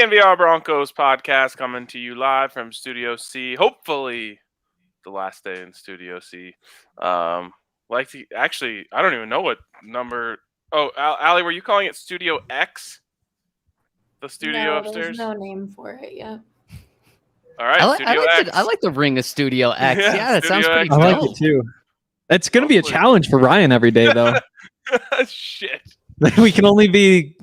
DNVR Broncos podcast coming to you live from Studio C. Hopefully, the last day in Studio C. Actually, I don't even know what number. Oh, Allie, were you calling it Studio X? The studio upstairs? There's no name for it yet. All right, Studio X. I like the ring of Studio X. Yeah, that sounds pretty I dope. like it too. It's going to be a challenge for Ryan every day, though. Shit. We can only be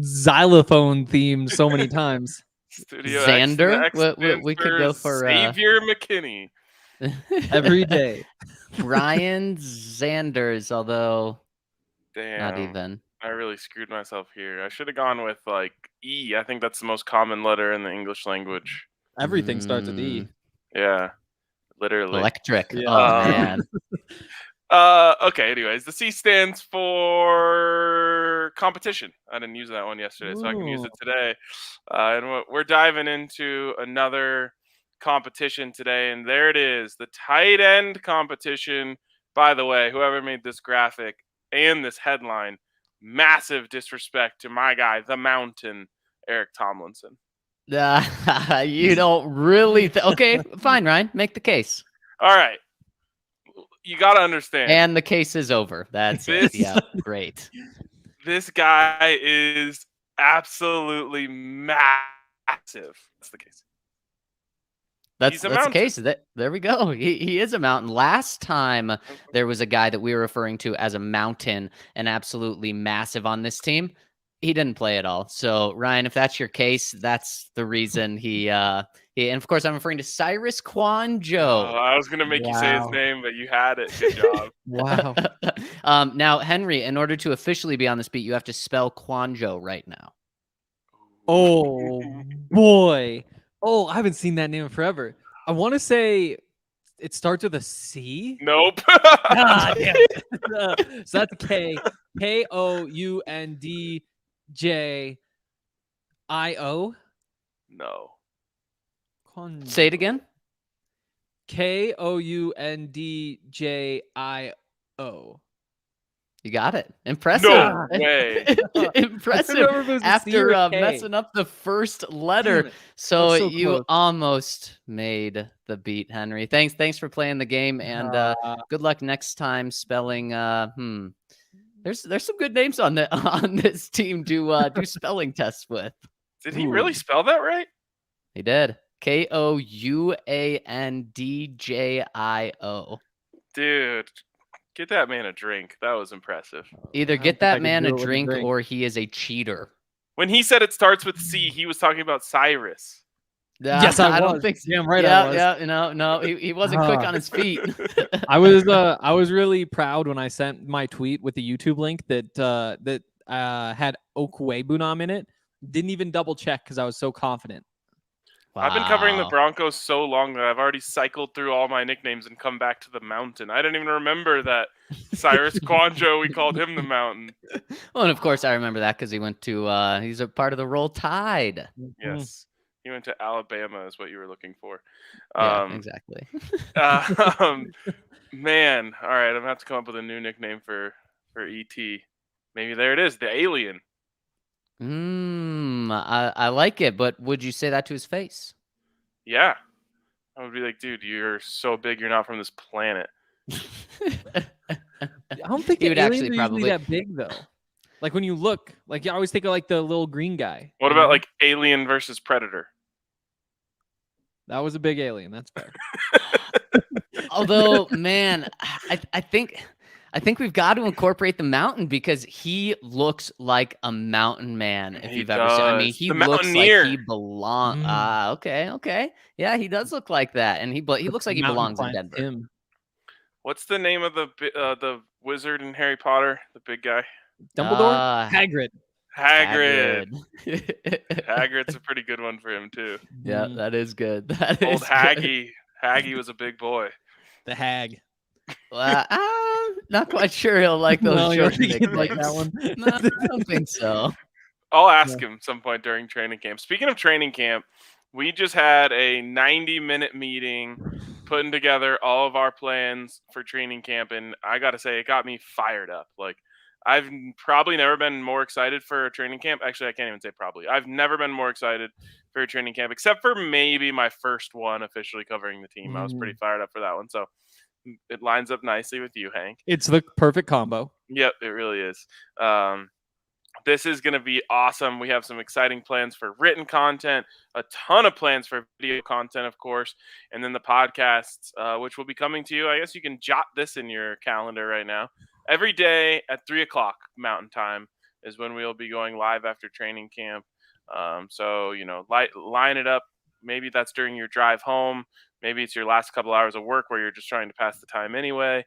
xylophone themed so many times. Studio Xander? X We could go for Xavier McKinney. Every day. Ryan Zanders, although Damn. not even. I really screwed myself here. I should have gone with like E. I think that's the most common letter in the English language. Everything starts with E. Yeah, literally. Electric. Yeah. Oh, man. Okay, anyways, the C stands for competition. I didn't use that one yesterday, so I can use it today. And we're diving into another competition today, and there it is, the tight end competition. By the way, whoever made this graphic and this headline, massive disrespect to my guy, the Mountain, Eric Tomlinson. You don't really... Okay, fine, Ryan. Make the case. All right. You got to understand. And the case is over. That's it. Yeah, great. This guy is absolutely massive. That's the case. That's the case. There we go. He is a mountain. Last time there was a guy that we were referring to as a mountain and absolutely massive on this team. He didn't play at all. So Ryan, if that's your case, that's the reason he and of course I'm referring to Cyrus Kwanjo. Oh, I was gonna make you say his name, but you had it. Good job. Wow. Now, Henry, in order to officially be on this beat, you have to spell Kwanjo right now. Oh, boy. Oh, I haven't seen that name in forever. I want to say it starts with a C. Nope. Ah, damn it. So that's K. Koundjio. No. Say it again. Koundjio. You got it. Impressive. No way. Impressive. After messing up the first letter. So you close. Almost made the beat, Henry. Thanks for playing the game, and good luck next time spelling. There's some good names on this team to do spelling tests with. Did he really spell that right? He did. Koundjio. Dude, get that man a drink. That was impressive. Either get that man a drink or he is a cheater. When he said it starts with C, he was talking about Cyrus. Yes, I don't think so. Damn right I was. No, he wasn't quick on his feet. I was really proud when I sent my tweet with the YouTube link that had Okwuegbunam in it. Didn't even double check because I was so confident. Wow. I've been covering the Broncos so long that I've already cycled through all my nicknames and come back to the Mountain. I didn't even remember that Cyrus Kwanjo, we called him the Mountain. Well, and of course I remember that because he went to he's a part of the Roll Tide. Yes. He went to Alabama is what you were looking for. Yeah, exactly. Man, all right, I'm going to have to come up with a new nickname for ET. Maybe there it is, the Alien. I like it, but would you say that to his face? Yeah. I would be like, dude, you're so big, you're not from this planet. I don't think He would aliens actually are probably- usually that big though. Like when you look, like you always think of like the little green guy. What about like Alien versus Predator? That was a big alien. That's fair. Although, man, I think we've got to incorporate the Mountain because he looks like a mountain man. If you've ever seen, I mean, he looks like he belongs. Okay, yeah, he does look like that, and he looks like he belongs in Denver. What's the name of the wizard in Harry Potter? The big guy. Dumbledore. Hagrid. Hagrid's a pretty good one for him too. Yeah, that is good. Old Haggy. Haggy was a big boy. The Hag. Well, not quite sure he'll like those short nicknames. Like that one. No, I don't think so. I'll ask him some point during training camp. Speaking of training camp, we just had a 90-minute meeting putting together all of our plans for training camp, and I got to say, it got me fired up. Like, I've probably never been more excited for a training camp. Actually, I can't even say probably. I've never been more excited for a training camp, except for maybe my first one officially covering the team. I was pretty fired up for that one. So it lines up nicely with you, Hank. It's the perfect combo. Yep, it really is. This is going to be awesome. We have some exciting plans for written content, a ton of plans for video content, of course, and then the podcasts, which will be coming to you. I guess you can jot this in your calendar right now. Every day at 3 o'clock Mountain Time is when we'll be going live after training camp. So, line it up. Maybe that's during your drive home. Maybe it's your last couple hours of work where you're just trying to pass the time anyway.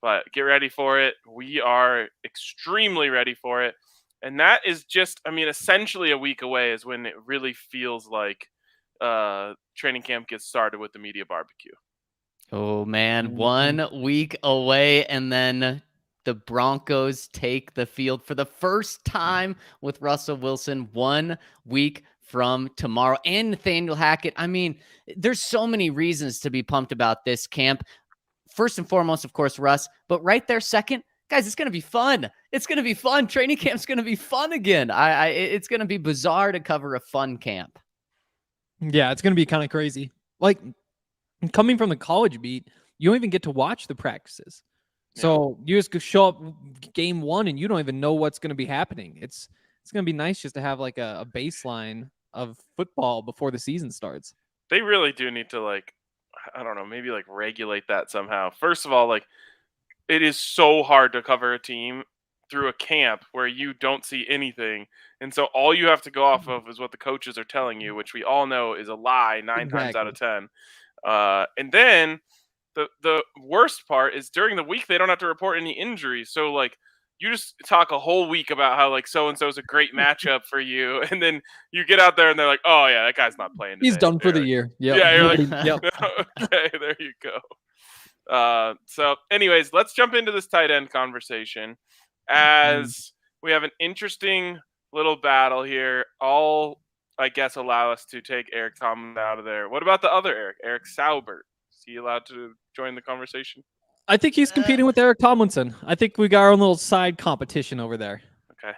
But get ready for it. We are extremely ready for it. And that is just, essentially a week away is when it really feels like training camp gets started with the media barbecue. Oh, man. 1 week away, and then the Broncos take the field for the first time with Russell Wilson 1 week from tomorrow. And Nathaniel Hackett. There's so many reasons to be pumped about this camp. First and foremost, of course, Russ, but right there second, guys, it's going to be fun. It's going to be fun. Training camp's going to be fun again. It's going to be bizarre to cover a fun camp. Yeah, it's going to be kind of crazy. Like, coming from the college beat, you don't even get to watch the practices. Yeah. So you just show up game one and you don't even know what's going to be happening. It's going to be nice just to have like a baseline of football before the season starts. They really do need to I don't know, maybe regulate that somehow. First of all, it is so hard to cover a team through a camp where you don't see anything. And so all you have to go off of is what the coaches are telling you, which we all know is a lie 9 times out of 10. And then the worst part is during the week, they don't have to report any injuries. So you just talk a whole week about how so-and-so is a great matchup for you. And then you get out there and they're like, oh yeah, that guy's not playing today. He's done for the year. Yep. Yeah. You're like, yep. Okay, there you go. So anyways, let's jump into this tight end conversation as we have an interesting little battle here. All, I guess, allow us to take Eric Tomlin out of there. What about the other Eric Saubert? Is he allowed to join the conversation? I think he's competing with Eric Tomlinson. I think we got our own little side competition over there. Okay.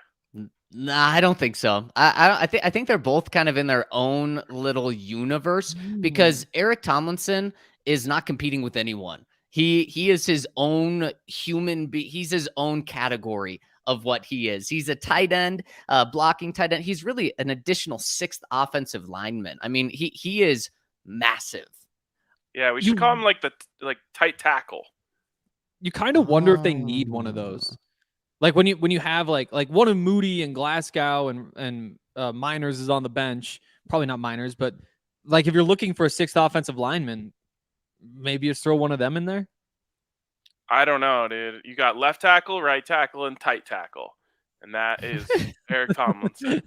Nah, I don't think so. I think they're both kind of in their own little universe because Eric Tomlinson is not competing with anyone. He is his own human being. He's his own category of what he is. He's a tight end, blocking tight end. He's really an additional 6th offensive lineman. He is massive. Yeah, we should call him the tight tackle. You kind of wonder if they need one of those. Like when you have like one of Moody and Glasgow and Miners is on the bench. Probably not Miners, but if you're looking for a 6th offensive lineman, maybe just throw one of them in there. I don't know, dude. You got left tackle, right tackle, and tight tackle. And that is Eric Tomlinson.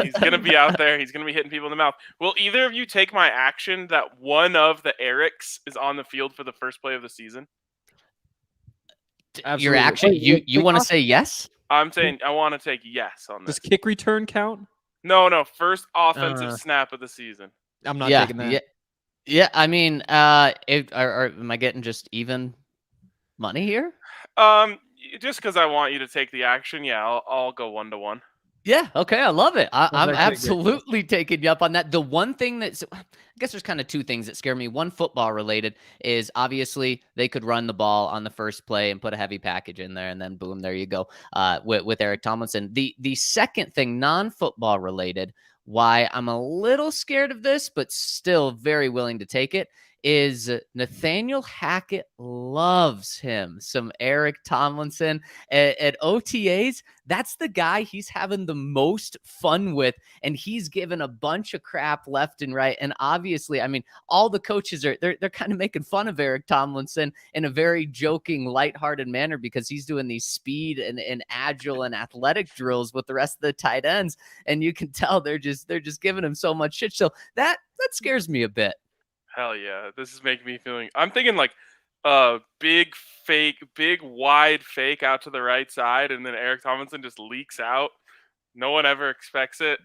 He's going to be out there. He's going to be hitting people in the mouth. Will either of you take my action that one of the Erics is on the field for the first play of the season? Absolutely. Your action? You want to say yes? I'm saying I want to take yes on this. Does kick return count? No. First offensive snap of the season. I'm not taking that. Yeah. Am I getting just even money here? Just because I want you to take the action, I'll go 1-1. Yeah, okay, I love it. I'm absolutely taking you up on that. The one thing I guess there's kind of 2 things that scare me. One, football related, is obviously they could run the ball on the first play and put a heavy package in there, and then boom, there you go. With Eric Tomlinson. The second thing, non-football related, why I'm a little scared of this, but still very willing to take it, is Nathaniel Hackett loves him some Eric Tomlinson at OTAs. That's the guy he's having the most fun with, and he's given a bunch of crap left and right. And obviously, all the coaches they're kind of making fun of Eric Tomlinson in a very joking, lighthearted manner because he's doing these speed and agile and athletic drills with the rest of the tight ends, and you can tell they're just giving him so much shit. So that scares me a bit. Hell yeah. This is making me feeling... I'm thinking big wide fake out to the right side, and then Eric Tomlinson just leaks out. No one ever expects it.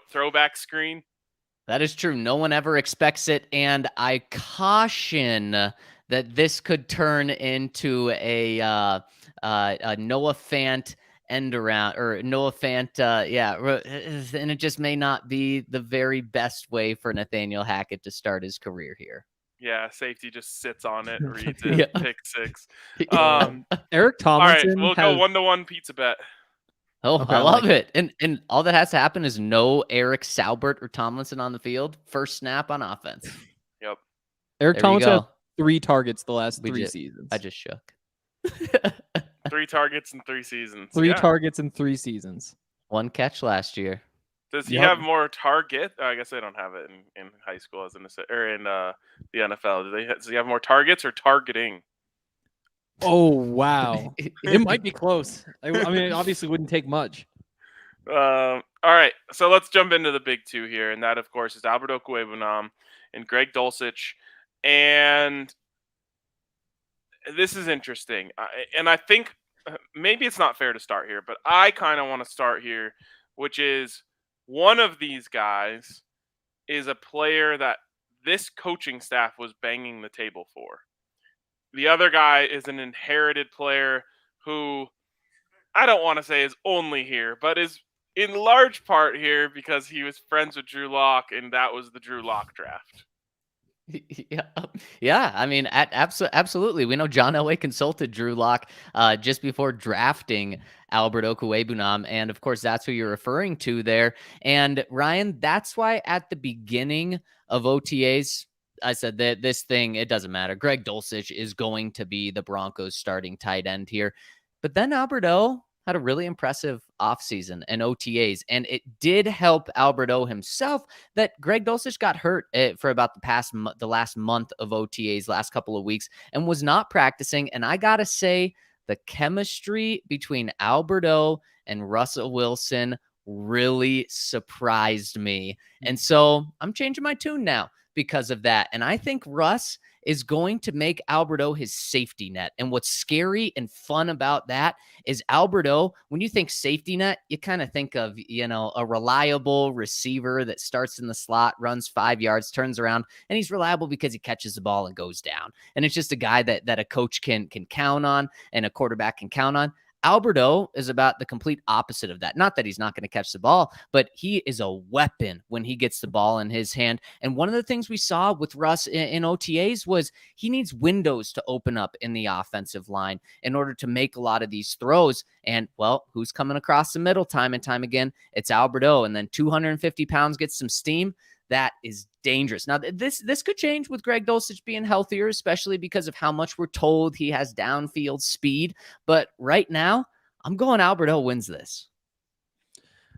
Throwback screen. That is true. No one ever expects it, and I caution that this could turn into a Noah Fant end around, or Noah Fant, and it just may not be the very best way for Nathaniel Hackett to start his career here. Yeah, safety just sits on it, reads it, pick six. Eric Tomlinson. All right, we'll go 1-1 pizza bet. Oh, okay, I love it. And all that has to happen is no Eric Saubert or Tomlinson on the field. First snap on offense. Yep. Eric Tomlinson has 3 targets the last 3 seasons. I just shook. 3 targets in 3 seasons. 3 targets in 3 seasons. 1 catch last year. Does he have more target? I guess they don't have it in high school in the NFL. Does he have more targets or targeting? Oh, wow. It might be close. I mean, it obviously wouldn't take much. All right, so let's jump into the big 2 here, and that, of course, is Albert Okewuegbunam and Greg Dulcich. And this is interesting. And I think maybe it's not fair to start here, but I kind of want to start here, which is one of these guys is a player that this coaching staff was banging the table for. The other guy is an inherited player who I don't want to say is only here, but is in large part here because he was friends with Drew Lock, and that was the Drew Lock draft. Yeah. I mean, absolutely. We know John Elway consulted Drew Lock just before drafting Albert Okewuegbunam, and of course, that's who you're referring to there. And Ryan, that's why at the beginning of OTAs, I said that this thing, it doesn't matter. Greg Dulcich is going to be the Broncos starting tight end here. But then Albert O had a really impressive offseason and OTAs, and it did help Albert O himself that Greg Dulcich got hurt for about the last month of OTAs, last couple of weeks, and was not practicing. And I got to say, the chemistry between Albert O and Russell Wilson really surprised me. And so I'm changing my tune now because of that. And I think Russ is going to make Albert O his safety net. And what's scary and fun about that is Albert O, when you think safety net, you kind of think of, a reliable receiver that starts in the slot, runs 5 yards, turns around, and he's reliable because he catches the ball and goes down. And it's just a guy that a coach can count on and a quarterback can count on. Albert O is about the complete opposite of that. Not that he's not going to catch the ball, but he is a weapon when he gets the ball in his hand. And one of the things we saw with Russ in OTAs was he needs windows to open up in the offensive line in order to make a lot of these throws. And, well, who's coming across the middle time and time again? It's Albert O. And then 250 pounds gets some steam. That is dangerous. Now, this could change with Greg Dulcich being healthier, especially because of how much we're told he has downfield speed. But right now, I'm going Albert O wins this.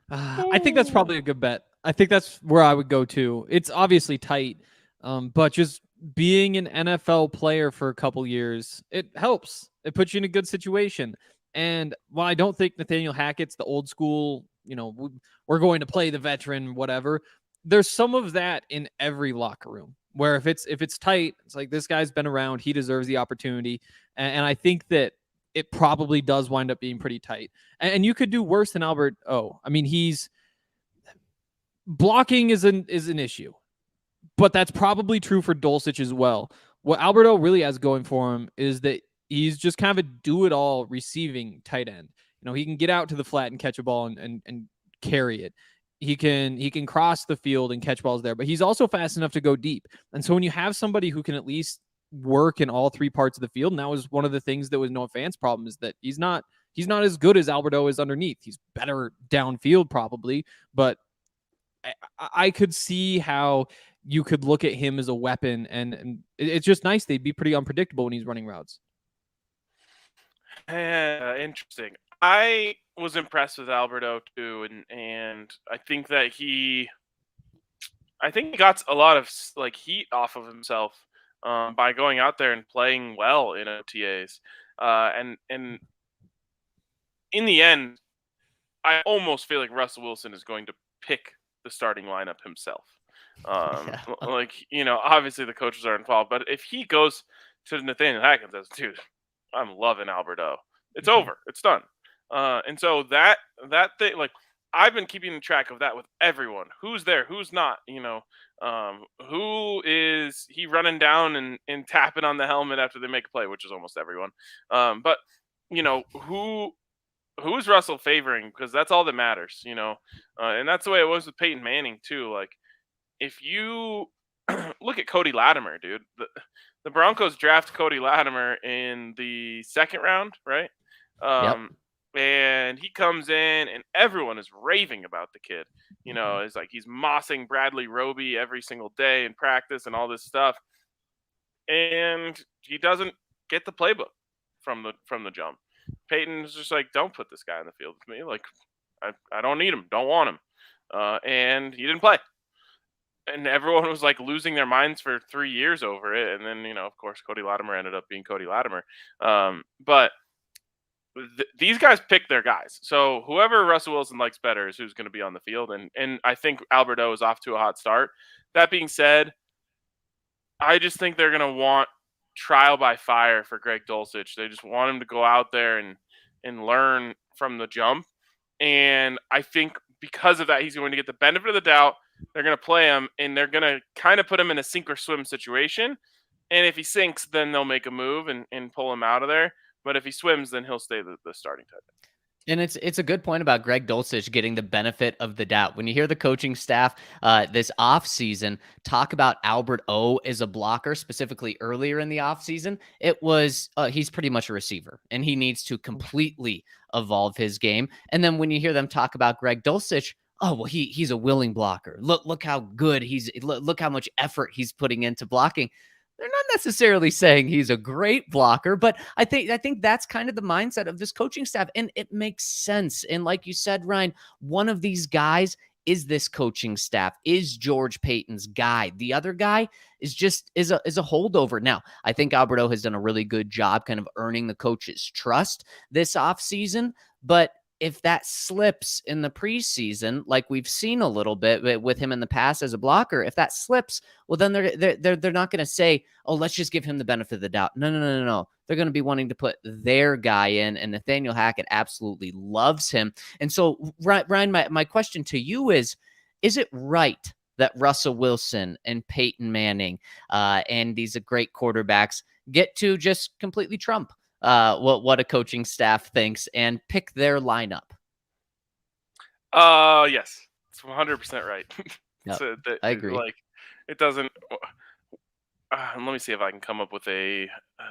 I think that's probably a good bet. I think that's where I would go to. It's obviously tight, but just being an NFL player for a couple years, it helps. It puts you in a good situation. And while I don't think Nathaniel Hackett's the old school, we're going to play the veteran, whatever, there's some of that in every locker room where if it's tight, it's like, this guy's been around, he deserves the opportunity. And I think that it probably does wind up being pretty tight. And you could do worse than Albert O. I mean, he's blocking is an issue, but that's probably true for Dulcich as well. What Albert O really has going for him is that he's just kind of a do-it-all receiving tight end. He can get out to the flat and catch a ball and carry it. He can cross the field and catch balls there, but he's also fast enough to go deep. And so when you have somebody who can at least work in all 3 parts of the field, and that was one of the things that was Noah Fant's problem, is that he's not as good as Albert O is underneath. He's better downfield probably, but I could see how you could look at him as a weapon, and it's just nice. They'd be pretty unpredictable when he's running routes. Interesting. I was impressed with Albert O too, and I think that he got a lot of heat off of himself by going out there and playing well in OTAs, and in the end, I almost feel like Russell Wilson is going to pick the starting lineup himself. Obviously the coaches are involved, but if he goes to Nathaniel Hackett and says, "Dude, I'm loving Albert O," it's over, it's done. And so that thing, I've been keeping track of that with everyone. Who's there? Who's not? Who is he he running down and tapping on the helmet after they make a play, which is almost everyone. But who is Russell favoring? Because that's all that matters, and that's the way it was with Peyton Manning too. Like, if you look at Cody Latimer, dude, the Broncos draft Cody Latimer in the second round, right? Yep. And he comes in and everyone is raving about the kid. It's like he's mossing Bradley Roby every single day in practice and all this stuff. And he doesn't get the playbook from the jump. Peyton's just like, don't put this guy in the field with me. Like, I don't need him. Don't want him. And he didn't play. And everyone was like losing their minds for 3 years over it. And then, of course, Cody Latimer ended up being Cody Latimer. But these guys pick their guys. So whoever Russell Wilson likes better is who's going to be on the field. And I think Albert O is off to a hot start. That being said, I just think they're going to want trial by fire for Greg Dulcich. They just want him to go out there and learn from the jump. And I think because of that, he's going to get the benefit of the doubt. They're going to play him, and they're going to kind of put him in a sink or swim situation. And if he sinks, then they'll make a move and pull him out of there. But if he swims, then he'll stay the starting tight end. And it's a good point about Greg Dulcich getting the benefit of the doubt. When you hear the coaching staff this offseason talk about Albert O as a blocker, specifically earlier in the offseason, it was he's pretty much a receiver, and he needs to completely evolve his game. And then when you hear them talk about Greg Dulcich, oh, well, he's a willing blocker. Look how good look how much effort he's putting into blocking. They're not necessarily saying he's a great blocker, but I think that's kind of the mindset of this coaching staff, and it makes sense. And like you said, Ryan, one of these guys is this coaching staff, is George Paton's guy. The other guy is a holdover. Now, I think Alberto has done a really good job kind of earning the coach's trust this offseason, but if that slips in the preseason, like we've seen a little bit with him in the past as a blocker, if that slips, well, then they're not going to say, oh, let's just give him the benefit of the doubt. No. They're going to be wanting to put their guy in, and Nathaniel Hackett absolutely loves him. And so, Ryan, my question to you is it right that Russell Wilson and Peyton Manning and these great quarterbacks get to just completely trump what a coaching staff thinks and pick their lineup? Yes, it's 100% right. Yep, So I agree. Like, it doesn't. Let me see if I can come up with a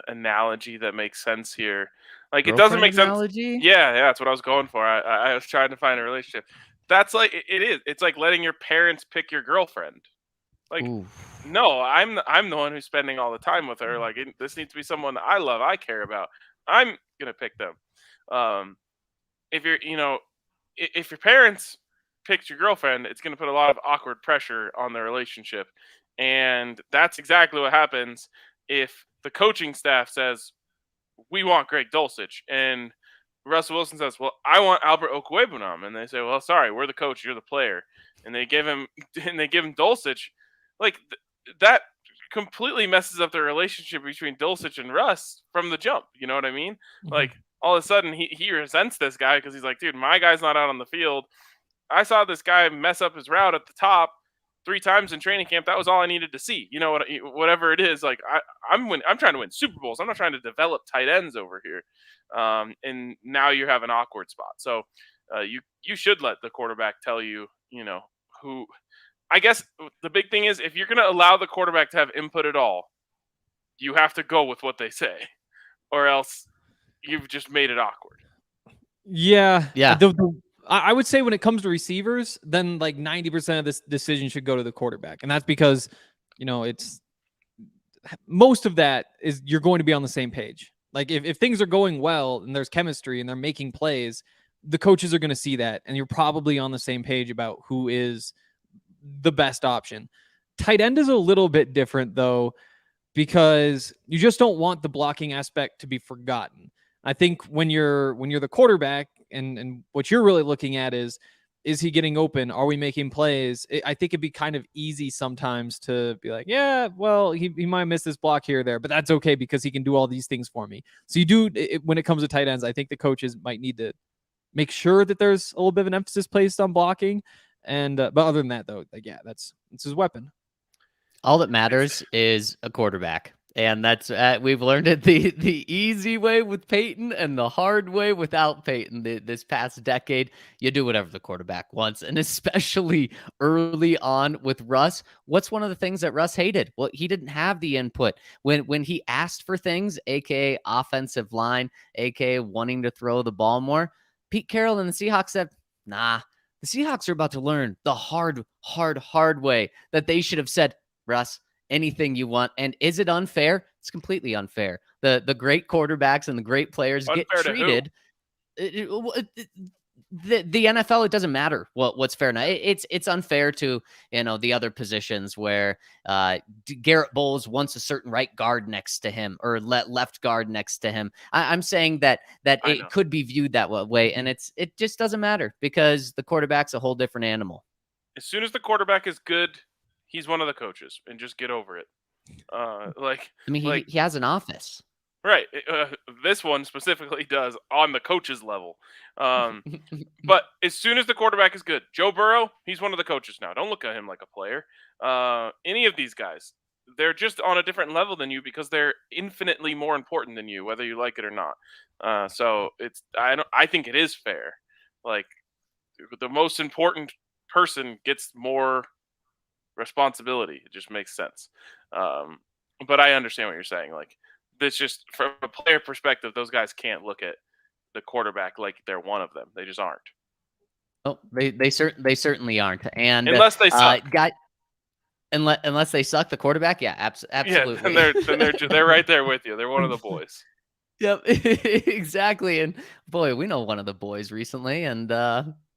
analogy that makes sense here. Like, it doesn't make analogy? sense. Yeah, that's what I was going for. I was trying to find a relationship. That's like it is. It's like letting your parents pick your girlfriend. Like, no, I'm the one who's spending all the time with her. Like, this needs to be someone that I love, I care about. I'm gonna pick them. If your parents picked your girlfriend, it's gonna put a lot of awkward pressure on their relationship, and that's exactly what happens if the coaching staff says we want Greg Dulcich, and Russell Wilson says, well, I want Albert Okwuegbunam, and they say, well, sorry, we're the coach, you're the player, and they give him Dulcich. Like, that completely messes up the relationship between Dulcich and Russ from the jump. You know what I mean? Mm-hmm. Like, all of a sudden he resents this guy because he's like, dude, my guy's not out on the field. I saw this guy mess up his route at the top 3 times in training camp. That was all I needed to see. You know, whatever it is. Like, I'm trying to win Super Bowls. I'm not trying to develop tight ends over here. And now you have an awkward spot. So you should let the quarterback tell you, who. I guess the big thing is, if you're going to allow the quarterback to have input at all, you have to go with what they say, or else you've just made it awkward. Yeah. I would say when it comes to receivers, then like 90% of this decision should go to the quarterback. And that's because, it's most of that is you're going to be on the same page. Like, if things are going well and there's chemistry and they're making plays, the coaches are going to see that. And you're probably on the same page about who is the best option. Tight end is a little bit different though, because you just don't want the blocking aspect to be forgotten. I think when you're the quarterback and what you're really looking at is he getting open? Are we making plays? I think it'd be kind of easy sometimes to be like, yeah, well, he might miss this block here or there, but that's okay because he can do all these things for me. So when it comes to tight ends, I think the coaches might need to make sure that there's a little bit of an emphasis placed on blocking. And but other than that, though, like, yeah, it's his weapon. All that matters is a quarterback. And that's we've learned it the easy way with Paton and the hard way without Paton. This past decade, you do whatever the quarterback wants, and especially early on with Russ. What's one of the things that Russ hated? Well, he didn't have the input when he asked for things, aka offensive line, aka wanting to throw the ball more. Pete Carroll and the Seahawks said, "Nah." The Seahawks are about to learn the hard way that they should have said, "Russ, anything you want." And is it unfair? It's completely unfair. The great quarterbacks and the great players Unfair get treated. The NFL, it doesn't matter what's fair now. It's unfair to the other positions where Garrett Bowles wants a certain right guard next to him or left guard next to him. I'm saying that it could be viewed that way, and it just doesn't matter because the quarterback's a whole different animal. As soon as the quarterback is good, he's one of the coaches, and just get over it. He has an office. Right. This one specifically does on the coach's level. But as soon as the quarterback is good, Joe Burrow, he's one of the coaches now. Don't look at him like a player. Any of these guys, they're just on a different level than you because they're infinitely more important than you, whether you like it or not. So I think it is fair. Like the most important person gets more responsibility. It just makes sense. But I understand what you're saying. Like, this just from a player perspective, those guys can't look at the quarterback like they're one of them. They just aren't. Oh, they certainly aren't. And unless they suck, unless they suck, the quarterback, yeah, absolutely. Yeah, then they're right there with you. They're one of the boys. Yep, exactly. And boy, we know one of the boys recently, and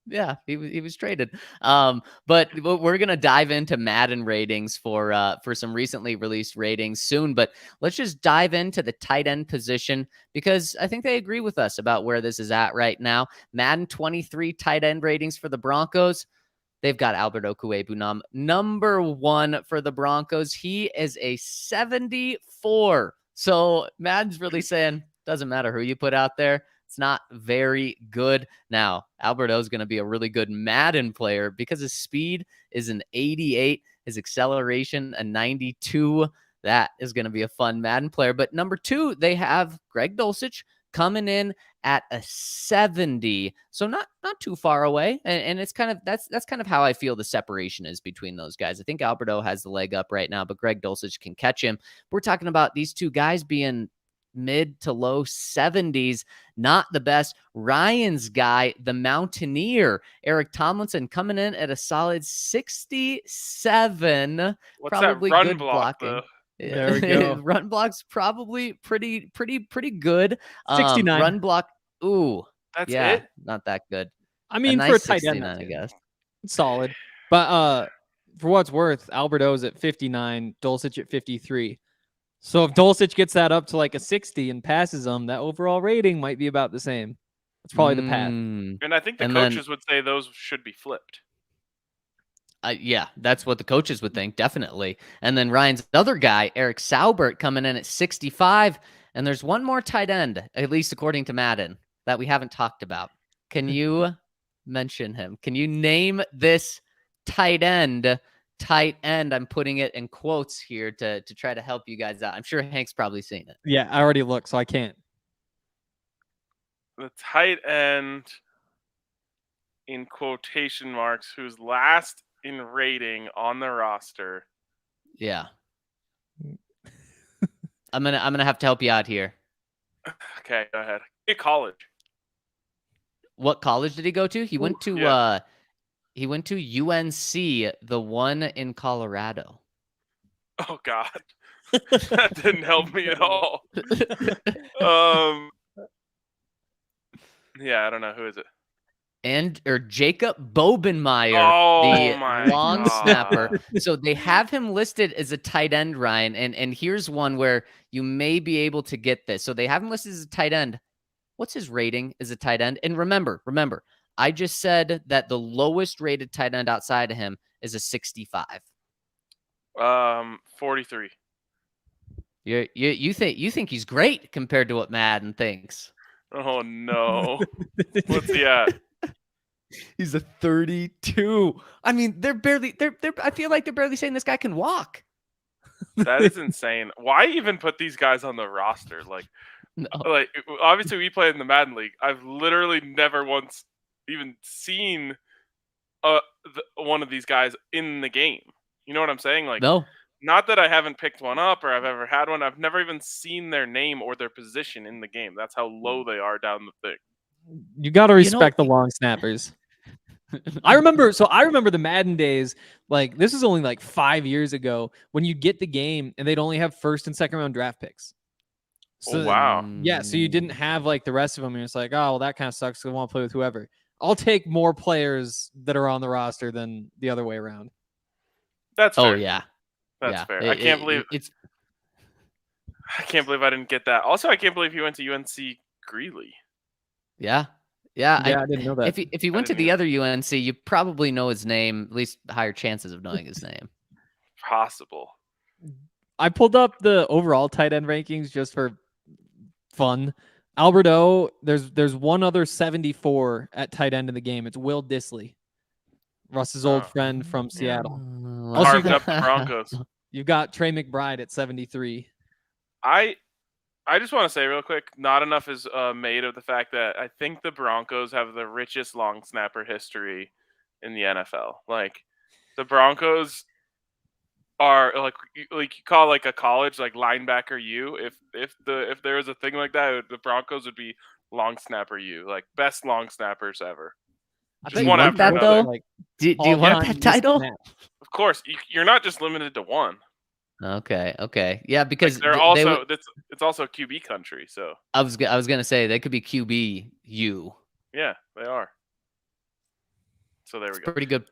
yeah, he was traded. But we're gonna dive into Madden ratings for some recently released ratings soon. But let's just dive into the tight end position because I think they agree with us about where this is at right now. Madden 23 tight end ratings for the Broncos. They've got Albert Okwuegbunam, number 1 for the Broncos. He is a 74. So Madden's really saying, doesn't matter who you put out there. It's not very good. Now, Albert O is going to be a really good Madden player because his speed is an 88, his acceleration a 92. That is going to be a fun Madden player. But number 2, they have Greg Dulcich coming in at a 70. So not too far away. And it's kind of that's kind of how I feel the separation is between those guys. I think Albert O has the leg up right now, but Greg Dulcich can catch him. We're talking about these two guys being mid to low 70s, not the best. Ryan's guy, the Mountaineer, Eric Tomlinson, coming in at a solid 67. What's probably that run good block, blocking. There we go. Run block's probably pretty good. 69. Run block, ooh, That's yeah, it. Not that good. I mean, nice for a tight end, 69, I guess. it's solid. But for what's worth, Albert O's at 59, Dulcich at 53. So if Dulcich gets that up to like a 60 and passes them, that overall rating might be about the same. That's probably the path. And I think the coaches would say those should be flipped. Yeah, that's what the coaches would think, definitely. And then Ryan's other guy, Eric Saubert, coming in at 65. And there's one more tight end, at least according to Madden, that we haven't talked about. Can you mention him? Can you name this tight end? I'm putting it in quotes here to try to help you guys out. I'm sure Hank's probably seen it. Yeah, I already looked, so I can't. The tight end in quotation marks who's last in rating on the roster. Yeah. I'm gonna have to help you out here. Okay, go ahead. College. What college did he go to? He went to he went to UNC, the one in Colorado. Oh God. That didn't help me at all. Yeah, I don't know. Who is it? Or Jacob Bobenmeyer, the long snapper. So they have him listed as a tight end, Ryan. And here's one where you may be able to get this. So they have him listed as a tight end. What's his rating as a tight end? And remember, I just said that the lowest rated tight end outside of him is a 65. 43. You think he's great compared to what Madden thinks. Oh no. What's he at? He's a 32. I mean, I feel like they're barely saying this guy can walk. That is insane. Why even put these guys on the roster? Like, No. like obviously we play in the Madden League. I've literally never once even seen one of these guys in the game. You know what I'm saying? Like, No. not that I haven't picked one up or I've ever had one. I've never even seen their name or their position in the game. That's how low they are down the thing. You got to respect the long snappers. I remember the Madden days. Like, this is only like 5 years ago when you get the game and they'd only have first and second round draft picks. So, wow. Yeah, so you didn't have like the rest of them. You're just like, oh, well, that kind of sucks. I want to play with whoever. I'll take more players that are on the roster than the other way around. That's fair. Oh yeah. That's fair. I can't believe I didn't get that. Also, I can't believe he went to UNC Greeley. Yeah. I didn't know that. If he went to the other UNC, you probably know his name, at least higher chances of knowing his name. Possible. I pulled up the overall tight end rankings just for fun. Albert O, there's one other 74 at tight end in the game. It's Will Dissly, Russ's old friend from Seattle. Carved up the Broncos. You've got Trey McBride at 73. I just want to say real quick, not enough is made of the fact that I think the Broncos have the richest long snapper history in the NFL. Like, the Broncos are like you call like a college like linebacker U. If there was a thing like that, the Broncos would be long snapper U, like best long snappers ever. Do you want that though? Like, do you want that title? Of course, you're not just limited to one. Okay. Yeah, because like they're also it's also QB country. So I was gonna say they could be QB U. Yeah, they are. So there we go. Pretty good.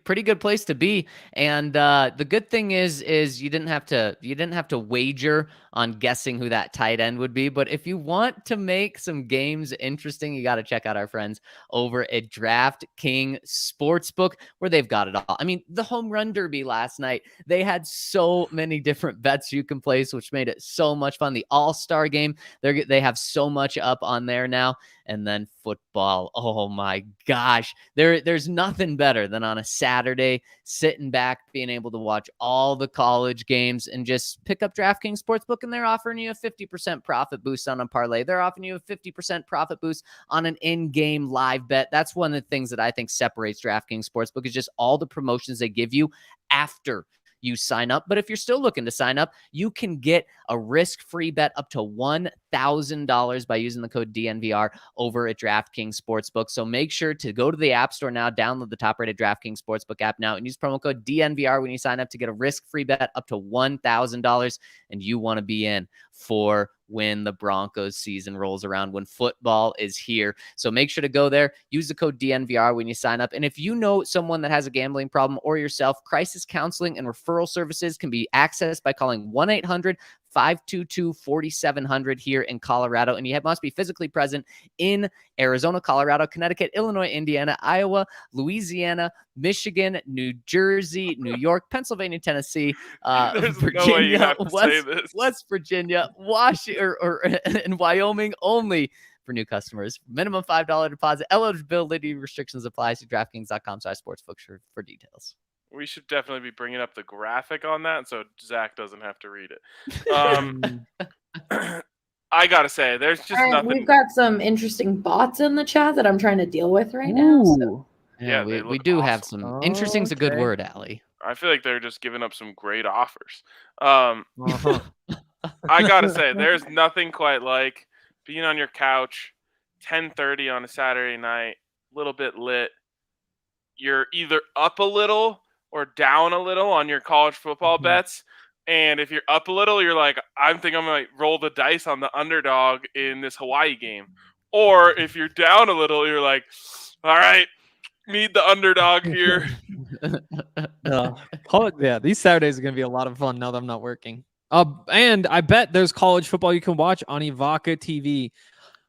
Pretty good place to be. And the good thing is you didn't have to wager on guessing who that tight end would be. But if you want to make some games interesting, you got to check out our friends over at DraftKings Sportsbook, where they've got it all. I mean, the home run derby last night, they had so many different bets you can place, which made it so much fun. The All-Star game, they have so much up on there now. And then football. Oh my gosh. There's nothing better than on a Saturday sitting back, being able to watch all the college games and just pick up DraftKings Sportsbook, and they're offering you a 50% profit boost on a parlay. They're offering you a 50% profit boost on an in-game live bet. That's one of the things that I think separates DraftKings Sportsbook, is just all the promotions they give you after you sign up. But if you're still looking to sign up, you can get a risk-free bet up to $1,000 by using the code DNVR over at DraftKings Sportsbook. So make sure to go to the App Store now, download the top-rated DraftKings Sportsbook app now, and use promo code DNVR when you sign up to get a risk-free bet up to $1,000. And you want to be in for when the Broncos season rolls around, when football is here. So make sure to go there, use the code DNVR when you sign up. And if you know someone that has a gambling problem or yourself, crisis counseling and referral services can be accessed by calling 1-800-522-4700 here in Colorado. And you must be physically present in Arizona, Colorado, Connecticut, Illinois, Indiana, Iowa, Louisiana, Michigan, New Jersey, New York, Pennsylvania, Tennessee, Virginia, West Virginia, Washington, or in Wyoming only for new customers. Minimum $5 deposit. Eligibility restrictions apply. See DraftKings.com/sportsbook for details. We should definitely be bringing up the graphic on that so Zach doesn't have to read it. I gotta say, there's just nothing. We've got some interesting bots in the chat that I'm trying to deal with right now. So. Yeah, we do awesome. Have some. Interesting's a good word, Allie. I feel like they're just giving up some great offers. I gotta say, there's nothing quite like being on your couch, 10:30 on a Saturday night, a little bit lit. You're either up a little or down a little on your college football bets. And if you're up a little, you're like, I think I'm going to roll the dice on the underdog in this Hawaii game. Or if you're down a little, you're like, all right, need the underdog here. Yeah, these Saturdays are going to be a lot of fun now that I'm not working. And I bet there's college football you can watch on Ivaka TV.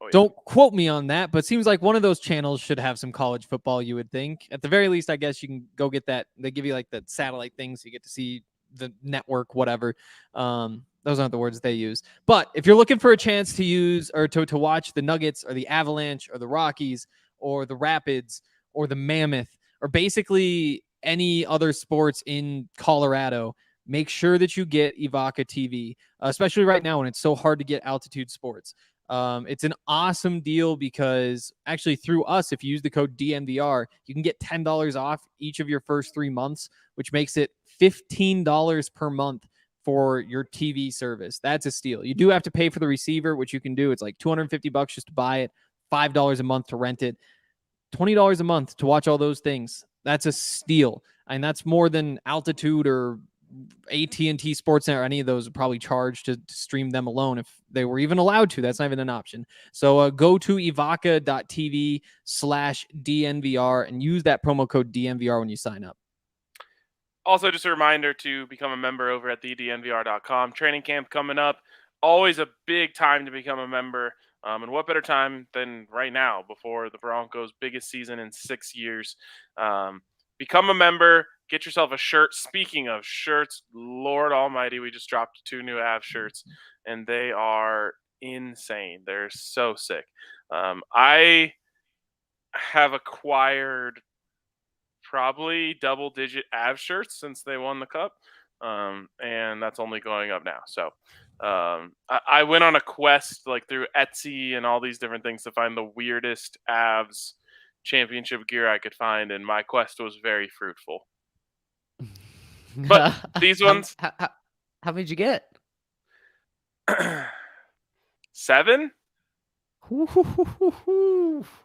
Oh, yeah. Don't quote me on that, but it seems like one of those channels should have some college football, you would think. At the very least, I guess you can go get that. They give you like the satellite thing, so you get to see the network, whatever. Those aren't the words they use. But if you're looking for a chance to use or to watch the Nuggets or the Avalanche or the Rockies or the Rapids or the Mammoth or basically any other sports in Colorado, make sure that you get Evoca TV, especially right now when it's so hard to get Altitude Sports. It's an awesome deal because actually through us, if you use the code DNVR, you can get $10 off each of your first 3 months, which makes it $15 per month for your TV service. That's a steal. You do have to pay for the receiver, which you can do. It's like $250 just to buy it, $5 a month to rent it, $20 a month to watch all those things. That's a steal. And that's more than Altitude or AT&T Sportsnet or any of those would probably charge to stream them alone if they were even allowed to. That's not even an option. So go to evoca.tv/DNVR and use that promo code DNVR when you sign up. Also, just a reminder to become a member over at thednvr.com. Training camp coming up. Always a big time to become a member. And what better time than right now before the Broncos' biggest season in 6 years. Become a member. Get yourself a shirt. Speaking of shirts, Lord Almighty, we just dropped 2 new Av shirts, and they are insane. They're so sick. I have acquired probably double-digit Av shirts since they won the Cup, and that's only going up now. So I went on a quest like through Etsy and all these different things to find the weirdest Avs championship gear I could find, and my quest was very fruitful. But these ones, how many did you get? 7.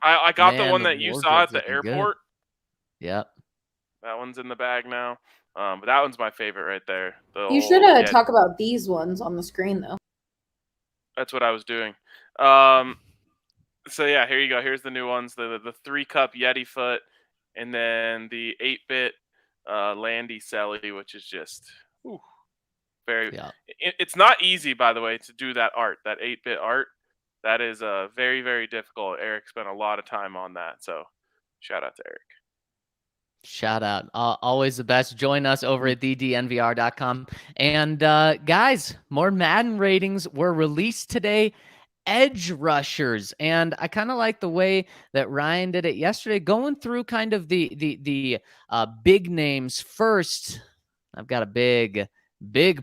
I got the one that you saw at the airport. Yep. That one's in the bag now. But that one's my favorite right there. You should talk about these ones on the screen, though. That's what I was doing. So yeah, here you go. Here's the new ones: the 3-cup Yeti foot, and then the 8-bit Landy Selly, which is just very. Yeah. It's not easy, by the way, to do that art. That 8-bit art. That is very, very difficult. Eric spent a lot of time on that. So shout out to Eric. Shout out. Always the best. Join us over at thednvr.com. And guys, more Madden ratings were released today. Edge rushers. And I kind of like the way that Ryan did it yesterday, going through kind of the big names first. I've got a big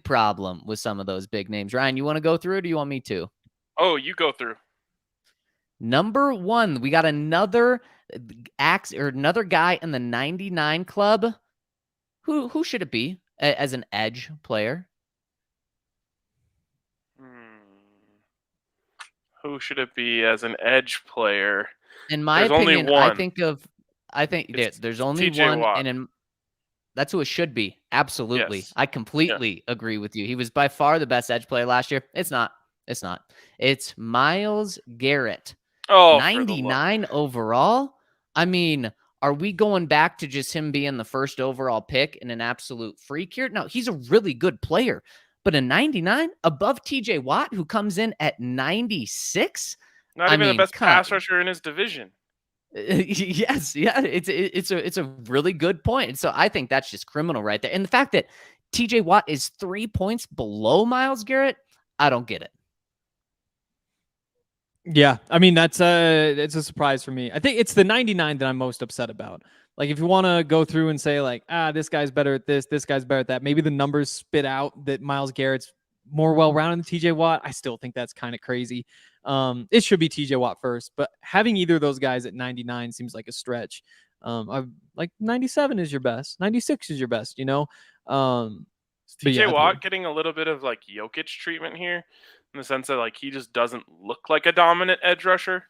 problem with some of those big names. Ryan, you want to go through it, or do you want me to? Oh, you go through. Number 1, we got another guy in the 99 club. Who should it be as an edge player? Who should it be as an edge player? In my opinion, I think there's only one, Watt. And that's who it should be. Absolutely. Yes. I completely agree with you. He was by far the best edge player last year. It's not. It's Myles Garrett. 99 overall. I mean, are we going back to just him being the first overall pick and an absolute freak here? No, he's a really good player. But a 99 above TJ Watt, who comes in at 96? Not even the best pass rusher in his division. Yes, yeah, it's a really good point. So I think that's just criminal right there. And the fact that TJ Watt is 3 points below Myles Garrett, I don't get it. Yeah, I mean, it's a surprise for me. I think it's the 99 that I'm most upset about. Like, if you want to go through and say, like, this guy's better at this guy's better at that, maybe the numbers spit out that Myles Garrett's more well-rounded than TJ Watt. I still think that's kind of crazy. It should be TJ Watt first, but having either of those guys at 99 seems like a stretch. Like 97 is your best. 96 is your best, you know? Is TJ Watt getting a little bit of, like, Jokic treatment here? In the sense that, like, he just doesn't look like a dominant edge rusher.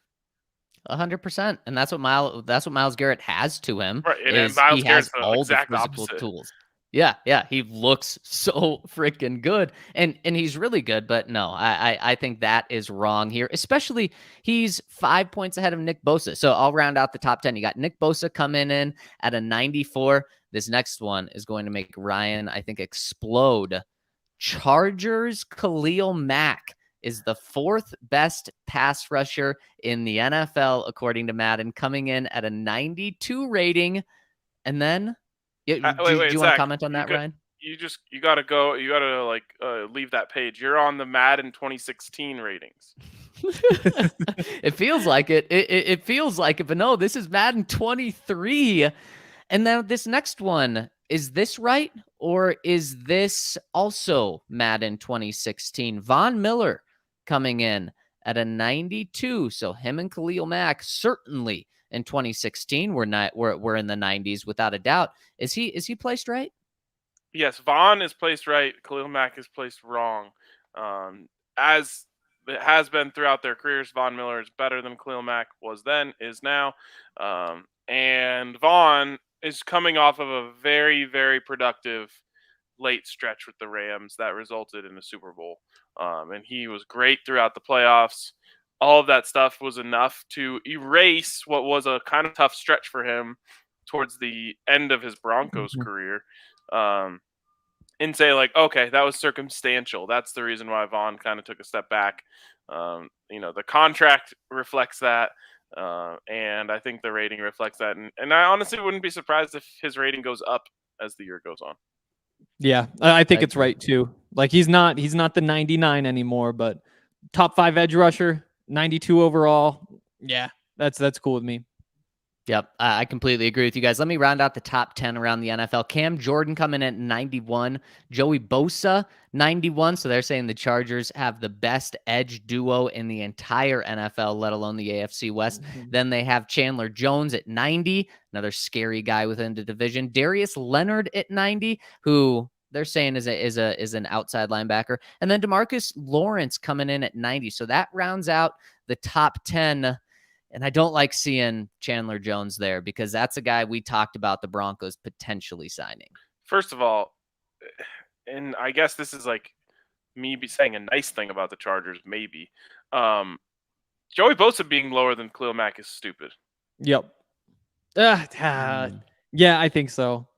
100%, and that's what Myles Garrett has to him. Right, and Myles Garrett's the exact opposite. Tools. Yeah, he looks so freaking good, and he's really good. But no, I think that is wrong here. Especially he's 5 points ahead of Nick Bosa. So I'll round out the top 10. You got Nick Bosa coming in at a 94. This next one is going to make Ryan, I think, explode. Chargers Khalil Mack is the 4th best pass rusher in the NFL, according to Madden, coming in at a 92 rating. And then, do you want to comment on that, Ryan? You gotta go. You gotta leave that page. You're on the Madden 2016 ratings. It feels like it. It feels like it, but no, this is Madden 23. And then this next one, is this right Or is this also Madden 2016? Von Miller coming in at a 92. So him and Khalil Mack certainly in 2016 we're in the 90s without a doubt. Is he placed right? Yes, Von is placed right. Khalil Mack is placed wrong. As it has been throughout their careers, Von Miller is better than Khalil Mack was then, is now. And Von is coming off of a very, very productive late stretch with the Rams that resulted in the Super Bowl. And he was great throughout the playoffs. All of that stuff was enough to erase what was a kind of tough stretch for him towards the end of his Broncos career. And say, like, okay, that was circumstantial. That's the reason why Von kind of took a step back. The contract reflects that. And I think the rating reflects that. And I honestly wouldn't be surprised if his rating goes up as the year goes on. Yeah, I think it's right too. Like he's not the 99 anymore, but top 5 edge rusher, 92 overall. Yeah, that's cool with me. Yep, I completely agree with you guys. Let me round out the top 10 around the NFL. Cam Jordan coming in at 91. Joey Bosa, 91. So they're saying the Chargers have the best edge duo in the entire NFL, let alone the AFC West. Then they have Chandler Jones at 90, another scary guy within the division. Darius Leonard at 90, who they're saying is an outside linebacker. And then DeMarcus Lawrence coming in at 90. So that rounds out the top 10. And I don't like seeing Chandler Jones there because that's a guy we talked about the Broncos potentially signing. First of all, and I guess this is like me saying a nice thing about the Chargers, maybe. Joey Bosa being lower than Khalil Mack is stupid. Yep. Yeah, I think so.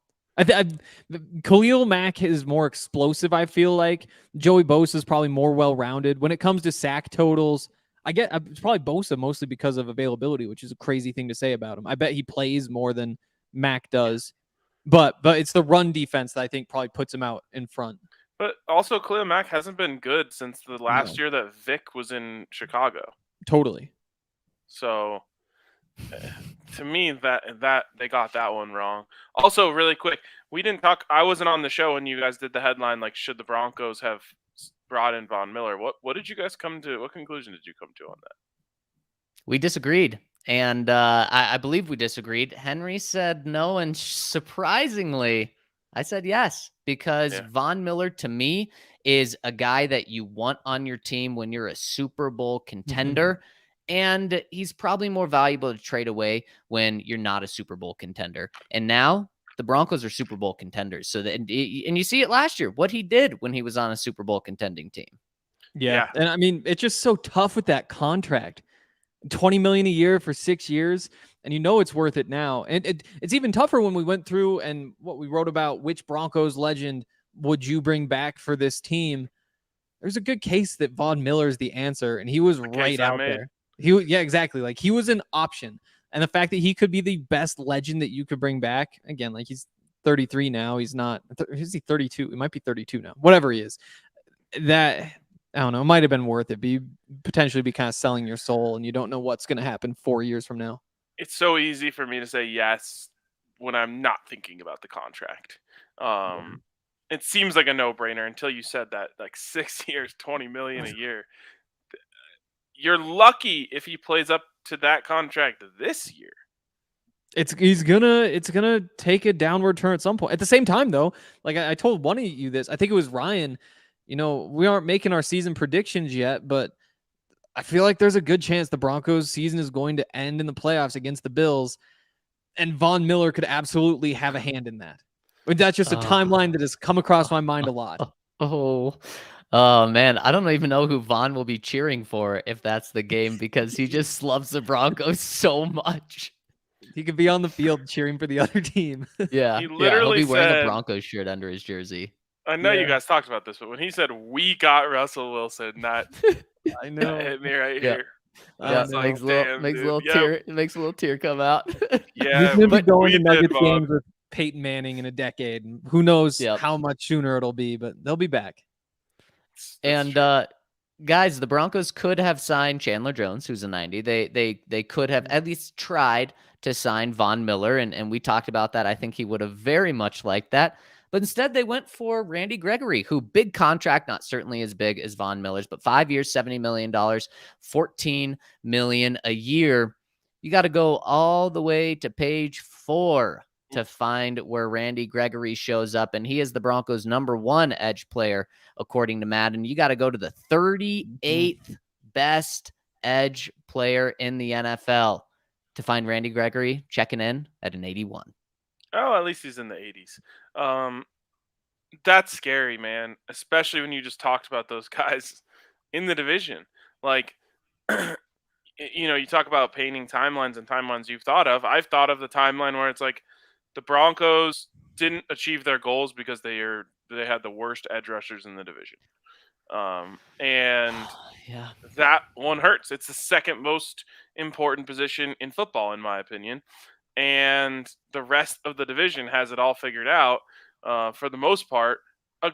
Khalil Mack is more explosive, I feel like. Joey Bosa is probably more well-rounded. When it comes to sack totals, it's probably Bosa mostly because of availability, which is a crazy thing to say about him. I bet he plays more than Mack does, but it's the run defense that I think probably puts him out in front. But also, Khalil Mack hasn't been good since the last year that Vic was in Chicago. Totally. So, to me, that they got that one wrong. Also, really quick, we didn't talk. I wasn't on the show when you guys did the headline. Like, should the Broncos have brought in Von Miller? What did you guys come to? What conclusion did you come to on that? We disagreed, and I believe we disagreed. Henry said no, and surprisingly, I said yes, because Von Miller to me is a guy that you want on your team when you're a Super Bowl contender, and he's probably more valuable to trade away when you're not a Super Bowl contender. And now the Broncos are Super Bowl contenders. So and you see it last year, what he did when he was on a Super Bowl contending team. Yeah. And I mean, it's just so tough with that contract. $20 million a year for 6 years. And you know it's worth it now. And it's even tougher when we went through and what we wrote about which Broncos legend would you bring back for this team. There's a good case that Von Miller is the answer. And he was right out there. Yeah, exactly. Like he was an option. And the fact that he could be the best legend that you could bring back, again, like he's 33 now. He's not, is he 32? He might be 32 now. Whatever he is. That, I don't know, it might have been worth it. But you potentially be kind of selling your soul and you don't know what's going to happen 4 years from now. It's so easy for me to say yes when I'm not thinking about the contract. It seems like a no-brainer until you said that, like 6 years, $20 million a year. You're lucky if he plays up to that contract this year. It's gonna take a downward turn at some point. At the same time, though, like I told one of you this, I think it was Ryan. You know, we aren't making our season predictions yet, but I feel like there's a good chance the Broncos season is going to end in the playoffs against the Bills, and Von Miller could absolutely have a hand in that. But that's just a timeline that has come across my mind a lot. Oh, man. I don't even know who Von will be cheering for if that's the game because he just loves the Broncos so much. He could be on the field cheering for the other team. Yeah. He literally he'll be wearing a Broncos shirt under his jersey. I know you guys talked about this, but when he said, we got Russell Wilson, that I know. hit me right here. Yeah, makes a little tear come out. Yeah, he's gonna be going to Nuggets games with Peyton Manning in a decade. And who knows how much sooner it'll be, but they'll be back. And guys, the Broncos could have signed Chandler Jones, who's a 90. They could have at least tried to sign Von Miller, and we talked about that. I think he would have very much liked that. But instead, they went for Randy Gregory, who big contract, not certainly as big as Von Miller's, but 5 years, $70 million, $14 million a year. You got to go all the way to page 4 to find where Randy Gregory shows up, and he is the Broncos' #1 edge player, according to Madden. You got to go to the 38th best edge player in the NFL to find Randy Gregory checking in at an 81. Oh, at least he's in the 80s. That's scary, man, especially when you just talked about those guys in the division. Like, you talk about painting timelines and timelines you've thought of. I've thought of the timeline where it's like the Broncos didn't achieve their goals because they had the worst edge rushers in the division. And yeah, that one hurts. It's the second most important position in football, in my opinion. And the rest of the division has it all figured out for the most part,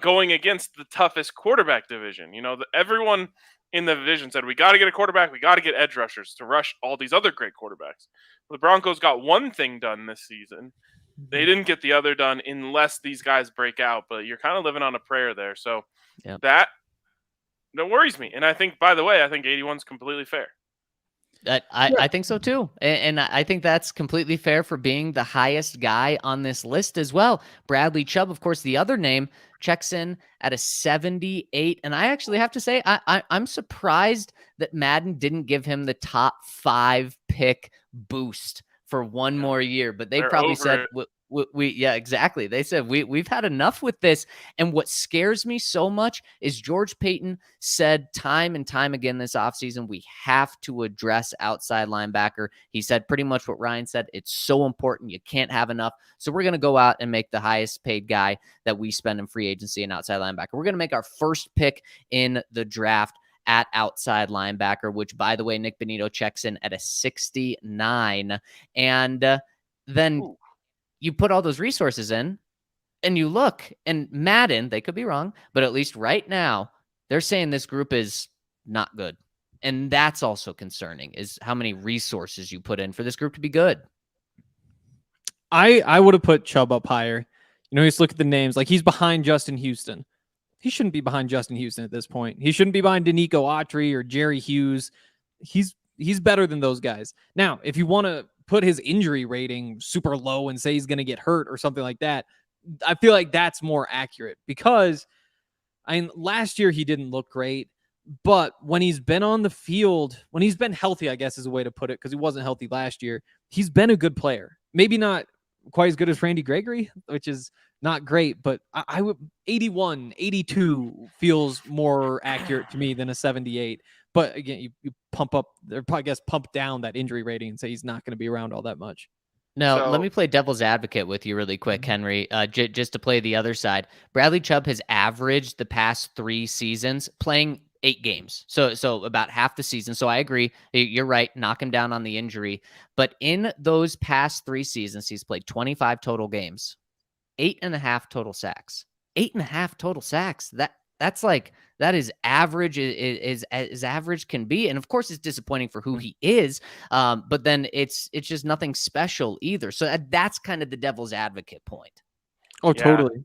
going against the toughest quarterback division. Everyone in the division said, we got to get a quarterback, we got to get edge rushers to rush all these other great quarterbacks. The Broncos got one thing done this season. They didn't get the other done unless these guys break out, but you're kind of living on a prayer there. So that worries me. And I think, by the way, 81 is completely fair. I think so too. And I think that's completely fair for being the highest guy on this list as well. Bradley Chubb, of course, the other name, checks in at a 78. And I actually have to say, I'm surprised that Madden didn't give him the top 5 pick boost for one more year. But they probably said, yeah, exactly. They said, we've had enough with this. And what scares me so much is George Paton said time and time again this offseason, we have to address outside linebacker. He said pretty much what Ryan said. It's so important. You can't have enough. So we're going to go out and make the highest paid guy that we spend in free agency and outside linebacker. We're going to make our first pick in the draft at outside linebacker, which, by the way, Nick Bonito checks in at a 69. And then you put all those resources in and you look, and Madden, they could be wrong, but at least right now they're saying this group is not good. And that's also concerning, is how many resources you put in for this group to be good. I would have put Chubb up higher. Just look at the names. Like, he's behind Justin Houston. He shouldn't be behind Justin Houston at this point. He shouldn't be behind Danico Autry or Jerry Hughes. He's better than those guys. Now, if you want to put his injury rating super low and say he's going to get hurt or something like that, I feel like that's more accurate, because last year he didn't look great, but when he's been on the field, when he's been healthy, I guess is a way to put it, because he wasn't healthy last year, he's been a good player. Maybe not quite as good as Randy Gregory, which is not great, but I would 81, 82 feels more accurate to me than a 78. But again, you pump up, or I guess pump down that injury rating and say he's not going to be around all that much. Now, let me play devil's advocate with you really quick, Henry, just to play the other side. Bradley Chubb has averaged the past 3 seasons playing 8 games. So about half the season. So I agree. You're right. Knock him down on the injury. But in those past 3 seasons, he's played 25 total games, 8.5 total sacks, 8.5 total sacks. That is average, is as average can be. And of course it's disappointing for who he is. But then it's just nothing special either. So that's kind of the devil's advocate point. Oh, yeah. Totally.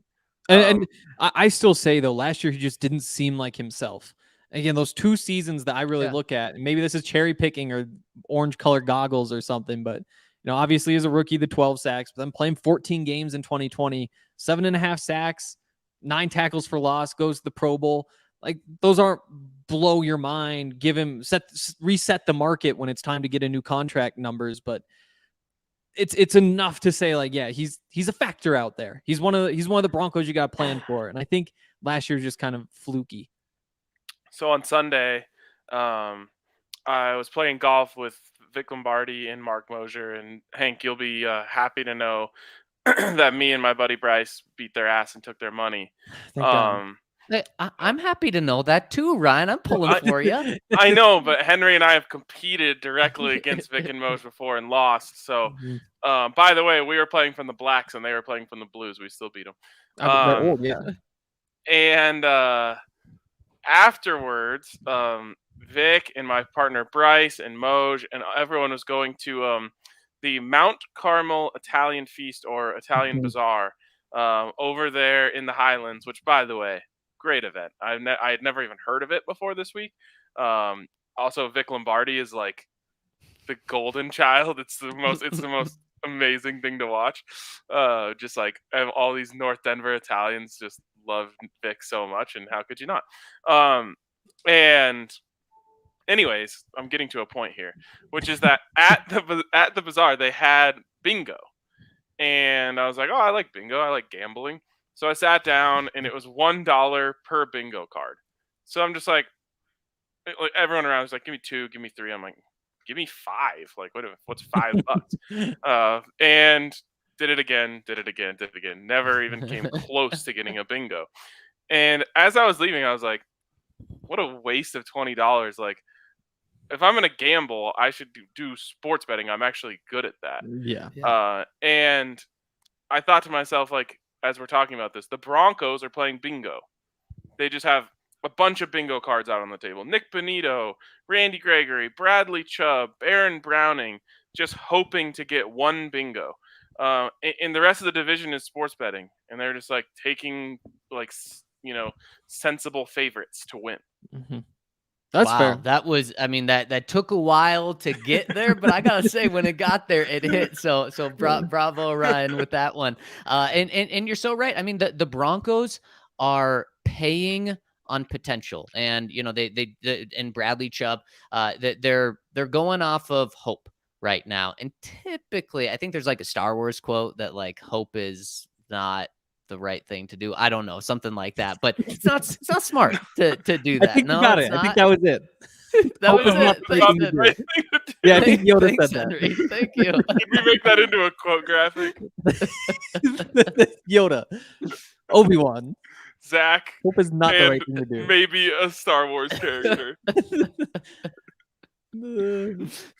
And I still say though, last year he just didn't seem like himself. Again, those 2 seasons that I really look at, and maybe this is cherry picking or orange colored goggles or something, but obviously as a rookie, the 12 sacks, but then playing 14 games in 2020, 7.5 sacks, 9 tackles for loss, goes to the Pro Bowl. Like, those aren't blow your mind, reset the market when it's time to get a new contract numbers, but it's enough to say, like, yeah, he's a factor out there. He's one of the Broncos you got planned for. And I think last year was just kind of fluky. So on Sunday, I was playing golf with Vic Lombardi and Mark Mosier, and Hank, you'll be happy to know that me and my buddy Bryce beat their ass and took their money. I'm happy to know that too, Ryan. I'm pulling for you. I know, but Henry and I have competed directly against Vic and Mose before and lost. So, by the way, we were playing from the Blacks and they were playing from the Blues. We still beat them. And afterwards, Vic and my partner Bryce and Moj and everyone was going to the Mount Carmel Italian Feast or Italian Bazaar over there in the Highlands, which, by the way, great event. I had never even heard of it before this week. Also, Vic Lombardi is like the golden child. It's the most amazing thing to watch. Just like all these North Denver Italians just love Vic so much, and how could you not? And anyways, I'm getting to a point here, which is that at the bazaar they had bingo, and I was like, oh, I like bingo. I like gambling. So I sat down, and it was $1 per bingo card. So I'm just like everyone around was like, give me 2, give me 3. I'm like, give me 5. Like, what's $5? And did it again. Never even came close to getting a bingo. And as I was leaving, I was like, what a waste of $20. Like, if I'm going to gamble, I should do sports betting. I'm actually good at that. Yeah. And I thought to myself, like, as we're talking about this, the Broncos are playing bingo. They just have a bunch of bingo cards out on the table. Nick Bonito, Randy Gregory, Bradley Chubb, Aaron Browning, just hoping to get one bingo. And the rest of the division is sports betting. And they're just like taking, like, sensible favorites to win. Mm-hmm. That's fair. That was, I mean, that took a while to get there, but I gotta say, when it got there, it hit. So bravo, Ryan, with that one. And you're so right. I mean, the Broncos are paying on potential, and they and Bradley Chubb, they're going off of hope right now. And typically, I think there's like a Star Wars quote that like hope is not the right thing to do. I don't know, something like that, but it's not smart to do that. I think you got it. I think that was it. That was it. Right thing to do. Yeah, I think Yoda Thanks, said Henry. that. Thank you. Can we make that into a quote graphic? Yoda. Obi-Wan. Zach. Hope is not the and right thing to do. Maybe a Star Wars character.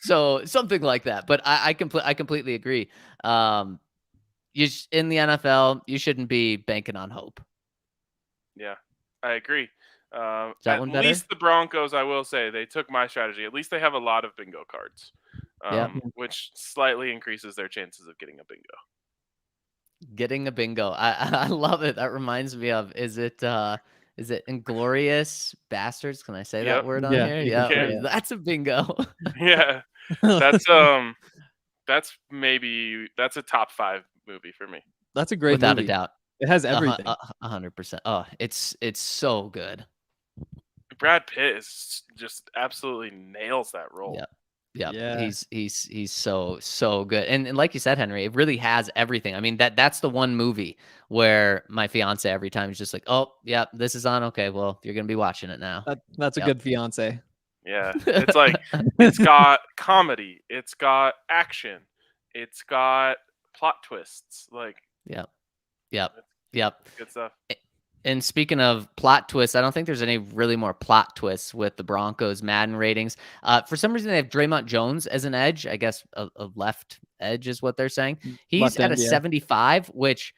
So something like that. But I completely agree. In the NFL, you shouldn't be banking on hope. Yeah, I agree. At least the Broncos, I will say, they took my strategy. At least they have a lot of bingo cards, which slightly increases their chances of getting a bingo. Getting a bingo. I love it. That reminds me of, is it Inglorious Bastards? Can I say that word on here? Yeah. That's a bingo. Yeah. That's a top 5 movie for me. That's a great Without movie. a doubt. It has everything. 100%. Oh, it's so good. Brad Pitt is just absolutely nails that role. Yeah. He's so good. And like you said, Henry, it really has everything. I mean, that's the one movie where my fiance every time is just like, oh, yeah, this is on. Okay, well, you're gonna be watching it now. That's a good fiance. Yeah. It's like, it's got comedy, it's got action, it's got plot twists. Like, Yep. Good stuff. And speaking of plot twists, I don't think there's any really more plot twists with the Broncos Madden ratings. For some reason, they have Draymond Jones as an edge. I guess a left edge is what they're saying. He's at a 75, which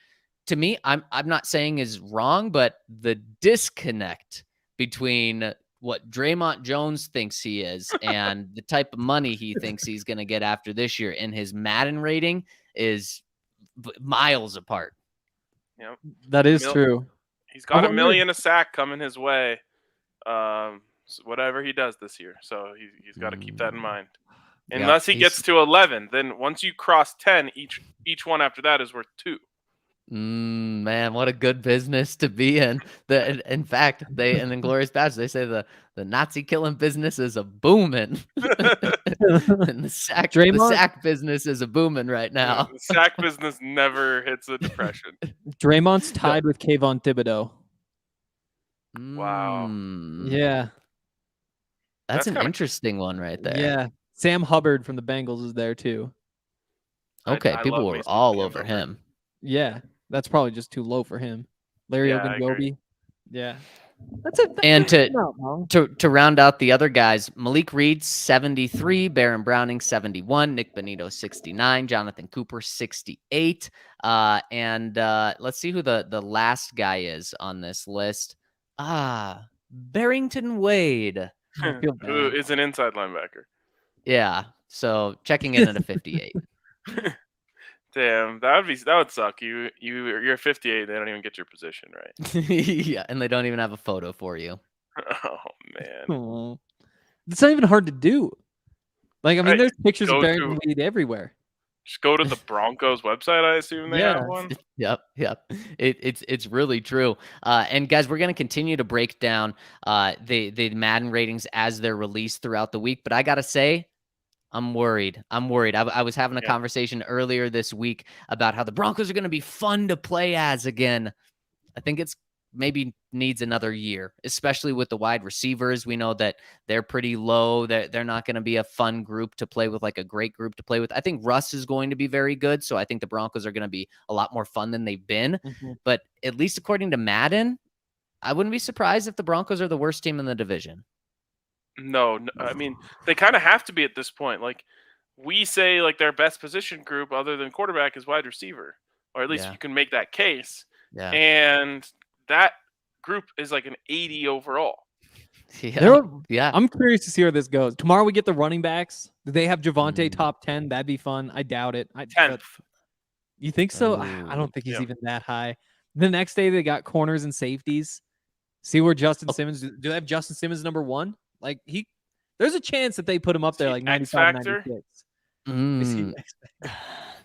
to me, I'm not saying is wrong, but the disconnect between what Draymond Jones thinks he is and the type of money he thinks he's going to get after this year in his Madden rating is miles apart. Yep. That is true. He's got $1 million a sack coming his way, whatever he does this year. So he's got to keep that in mind. Unless he gets to 11, then once you cross 10, each one after that is worth 2. Man, what a good business to be in. In fact, they in Inglourious Basterds, they say the Nazi killing business is a booming, and the sack business is a booming right now. The sack business never hits a depression. Draymond's tied with Kayvon Thibodeau. Wow. Yeah, that's an interesting one right there. Yeah, Sam Hubbard from the Bengals is there too. Okay, people were all over him. Yeah, that's probably just too low for him. Larry Ogunjobi. Yeah. That's and to round out the other guys, Malik Reed 73, Baron Browning 71, Nick Bonito 69, Jonathan Cooper 68. And let's see who the last guy is on this list. Barrington Wade, who is an inside linebacker. Yeah, so checking in at a 58. Damn, that would suck. You're 58. They don't even get your position right. Yeah, and they don't even have a photo for you. Oh man, Oh. It's not even hard to do. Like, I mean, Right, there's pictures of go Barrington to- Wade everywhere. just go to the Broncos website. I assume they have one. Yep. It's really true. And guys, we're gonna continue to break down the Madden ratings as they're released throughout the week. But I gotta say, I'm worried. I was having a conversation earlier this week about how the Broncos are gonna be fun to play as again. I think it's maybe needs another year, especially with the wide receivers. We know that they're pretty low. They're not going to be a fun group to play with, like a great group to play with. I think Russ is going to be very good. So I think the Broncos are going to be a lot more fun than they've been. But at least according to Madden, I wouldn't be surprised if the Broncos are the worst team in the division. No, I mean, they kind of have to be at this point. Like, we say, like, their best position group other than quarterback is wide receiver, or at least you can make that case. Yeah. And that group is like an 80 overall. Yeah. I'm curious to see where this goes. Tomorrow we get the running backs. Do they have Javonte top 10? That'd be fun. I doubt it. 10th. You think so? Ooh. I don't think he's even that high. The next day they got corners and safeties. See where Justin Simmons. Do they have Justin Simmons number 1? Like there's a chance that they put him up there like 95, 96. Is he X Factor?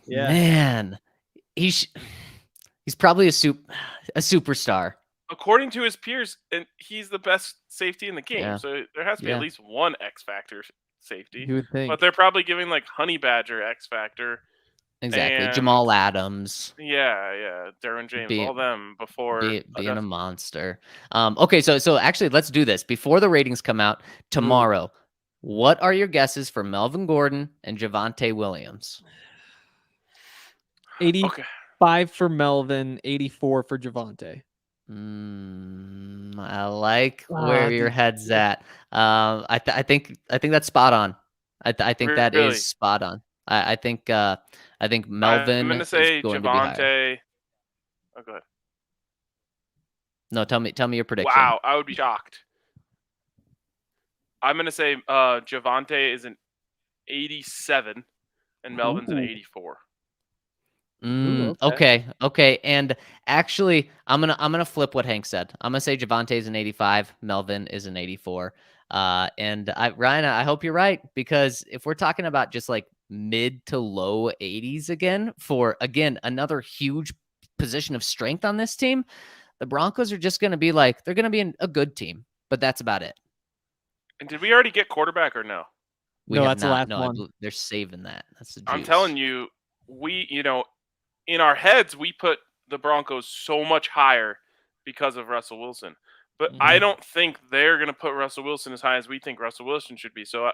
Yeah. Man, he's probably a superstar. According to his peers, and he's the best safety in the game. Yeah. So there has to be at least one X Factor safety. You would think. But they're probably giving like Honey Badger X Factor. Exactly. And Jamal Adams. Yeah. Derwin James, all them before being a monster. Okay, so actually let's do this. Before the ratings come out tomorrow, what are your guesses for Melvin Gordon and Javonte Williams? 85 for Melvin, 84 for Javonte. I like where your head's at. I think that's spot on. I think that is spot on. I think Melvin. I'm gonna say Javonte. Oh, go ahead. No, tell me your prediction. Wow, I would be shocked. I'm gonna say Javonte is an 87 and Melvin's an 84. Okay. And actually, I'm gonna flip what Hank said. I'm gonna say Javonte is an 85, Melvin is an 84. And Ryan, I hope you're right, because if we're talking about just like mid to low 80s again for another huge position of strength on this team, the Broncos are just gonna be like, they're gonna be a good team, but that's about it. And did we already get quarterback or no? No, that's the last one. They're saving that. That's the juice. I'm telling you, in our heads, we put the Broncos so much higher because of Russell Wilson. But I don't think they're going to put Russell Wilson as high as we think Russell Wilson should be. So,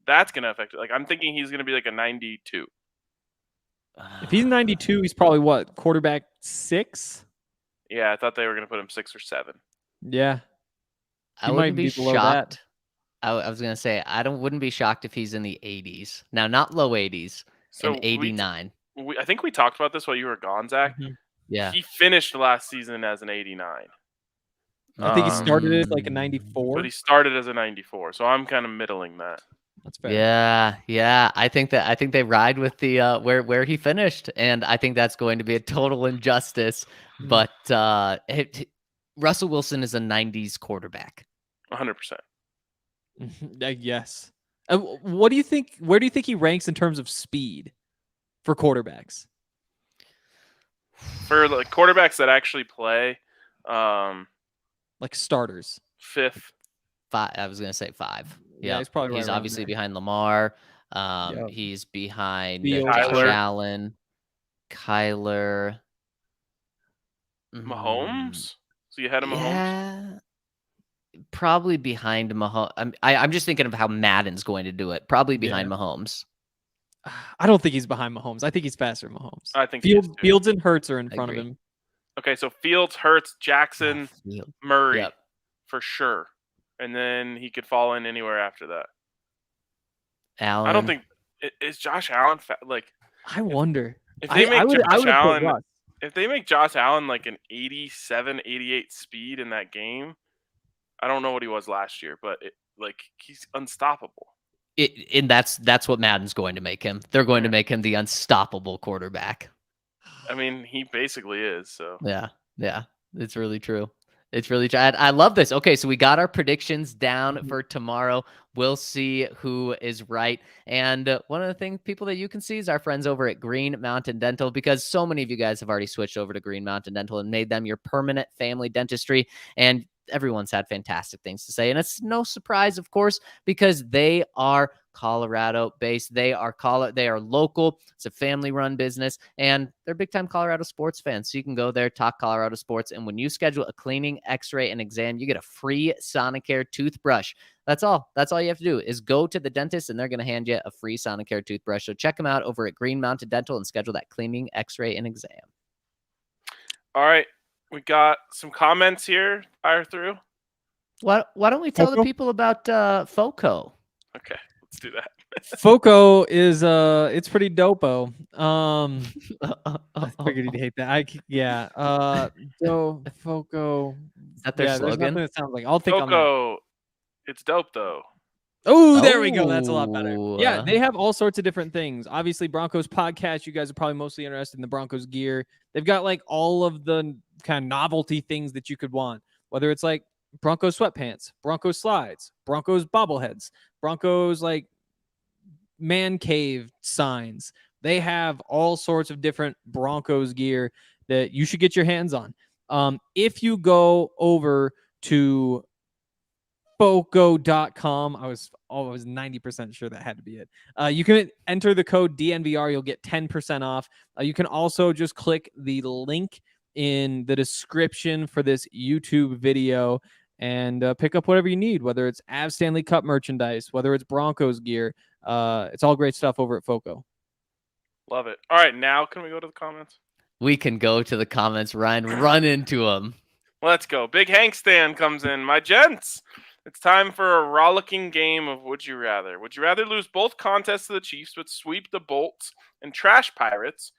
that's going to affect it. Like, I'm thinking he's going to be like a 92. If he's 92, he's probably what? Quarterback 6? Yeah, I thought they were going to put him 6 or 7. Yeah. I wouldn't be shocked. I was going to say, wouldn't be shocked if he's in the 80s. Now, not low 80s, so 89. I think we talked about this while you were gone, Zach. Yeah. He finished last season as an 89. I think he started as like a 94. But he started as a 94, so I'm kind of middling that. That's fair. Yeah. I think they ride with the where he finished, and I think that's going to be a total injustice. But Russell Wilson is a 90s quarterback. 100%. Yes. What do you think? Where do you think he ranks in terms of speed for quarterbacks? For like quarterbacks that actually play, like starters. 5th. 5. I was gonna say 5. Yeah, he's probably. He's right obviously behind Lamar. He's behind Josh Allen, Kyler, Mahomes. So you had him Mahomes. Yeah. Probably behind Mahomes. I'm just thinking of how Madden's going to do it. Probably behind Mahomes. I don't think he's behind Mahomes. I think he's faster than Mahomes. I think Fields and Hurts are in front of him. Okay, so Fields, Hurts, Jackson, Murray, for sure, and then he could fall in anywhere after that. Allen. I don't think is Josh Allen I wonder if they make Josh Allen like an 87, 88 speed in that game. I don't know what he was last year, but he's unstoppable. And that's what Madden's going to make him. They're going to make him the unstoppable quarterback. I mean, he basically is. So yeah, it's really true. It's really true. I love this. Okay, so we got our predictions down for tomorrow. We'll see who is right. And one of the people that you can see is our friends over at Green Mountain Dental, because so many of you guys have already switched over to Green Mountain Dental and made them your permanent family dentistry. And everyone's had fantastic things to say. And it's no surprise, of course, because they are Colorado based. They are local. It's a family run business, and they're big time Colorado sports fans. So you can go there, talk Colorado sports. And when you schedule a cleaning, x-ray, and exam, you get a free Sonicare toothbrush. That's all you have to do is go to the dentist, and they're going to hand you a free Sonicare toothbrush. So check them out over at Green Mountain Dental and schedule that cleaning, x-ray, and exam. All right. We got some comments here. Fire through. Why don't we tell the people about FOCO? Okay, let's do that. FOCO is it's pretty dopo. I figured you'd hate that. So FOCO. Is that their slogan? There's nothing that sounds like. I'll think on FOCO. It's dope though. Oh, there we go. That's a lot better. Yeah, they have all sorts of different things. Obviously, Broncos podcast. You guys are probably mostly interested in the Broncos gear. They've got like all of the kind of novelty things that you could want, whether it's like Broncos sweatpants, Broncos slides, Broncos bobbleheads, Broncos like man cave signs. They have all sorts of different Broncos gear that you should get your hands on. If you go over to foco.com, I was 90% sure that had to be it. You can enter the code DNVR. You'll get 10% off. You can also just click the link in the description for this YouTube video and pick up whatever you need, whether it's Av Stanley Cup merchandise, whether it's Broncos gear. It's all great stuff over at FOCO. Love it. All right, now can we go to the comments? We can go to the comments. Ryan, run into them. Let's go. Big Hank Stan comes in. My gents, it's time for a rollicking game of Would You Rather. Would you rather lose both contests to the Chiefs but sweep the Bolts and trash Pirates,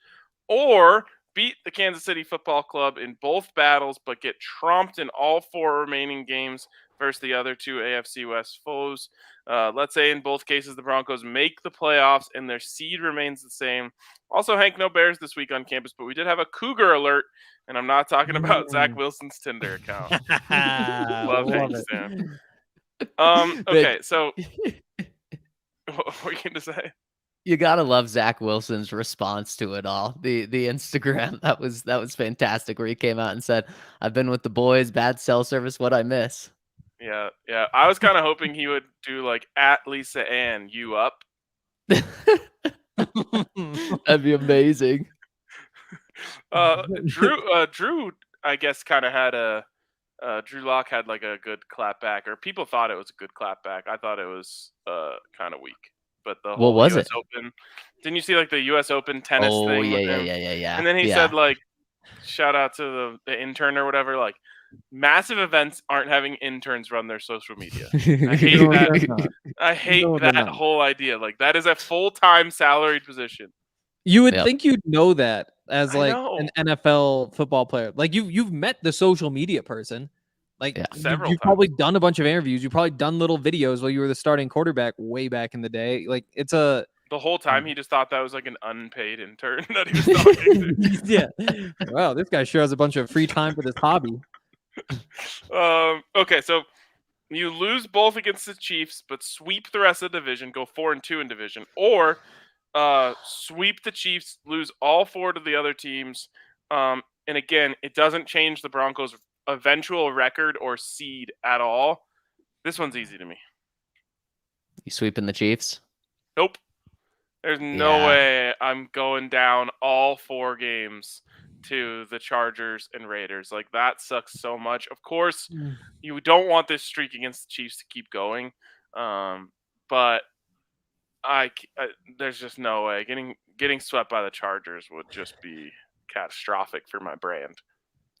or beat the Kansas City Football Club in both battles but get tromped in all 4 remaining games versus the other 2 AFC West foes? Let's say in both cases the Broncos make the playoffs and their seed remains the same. Also, Hank, no Bears this week on campus, but we did have a Cougar alert, and I'm not talking about Zach Wilson's Tinder account. Love Hank Stan. Okay, so what were you going to say? You gotta love Zach Wilson's response to it all. The Instagram, that was fantastic, where he came out and said, "I've been with the boys, bad cell service, what I miss." Yeah. I was kind of hoping he would do like at Lisa Ann, you up. That'd be amazing. Drew, I guess, kind of had Drew Lock had like a good clap back, or people thought it was a good clap back. I thought it was kind of weak. But the whole US Open, didn't you see like the US Open tennis thing? Yeah. And then he said like, shout out to the intern or whatever. Like, massive events aren't having interns run their social media. I hate that. I hate that whole idea. Like, that is a full-time salaried position. You would think you'd know that as like an NFL football player. Like you've met the social media person. Like you've probably done a bunch of interviews. You've probably done little videos while you were the starting quarterback way back in the day. Like the whole time he just thought that was like an unpaid intern that he was talking to. Yeah. Wow, this guy sure has a bunch of free time for this hobby. Okay, so you lose both against the Chiefs, but sweep the rest of the division, go 4-2 in division, or sweep the Chiefs, lose all 4 to the other teams. And again, it doesn't change the Broncos' eventual record or seed at all. This one's easy to me. You sweeping the Chiefs? Nope. There's no way I'm going down all 4 games to the Chargers and Raiders. Like, that sucks so much. Of course, you don't want this streak against the Chiefs to keep going. But there's just no way. Getting swept by the Chargers would just be catastrophic for my brand.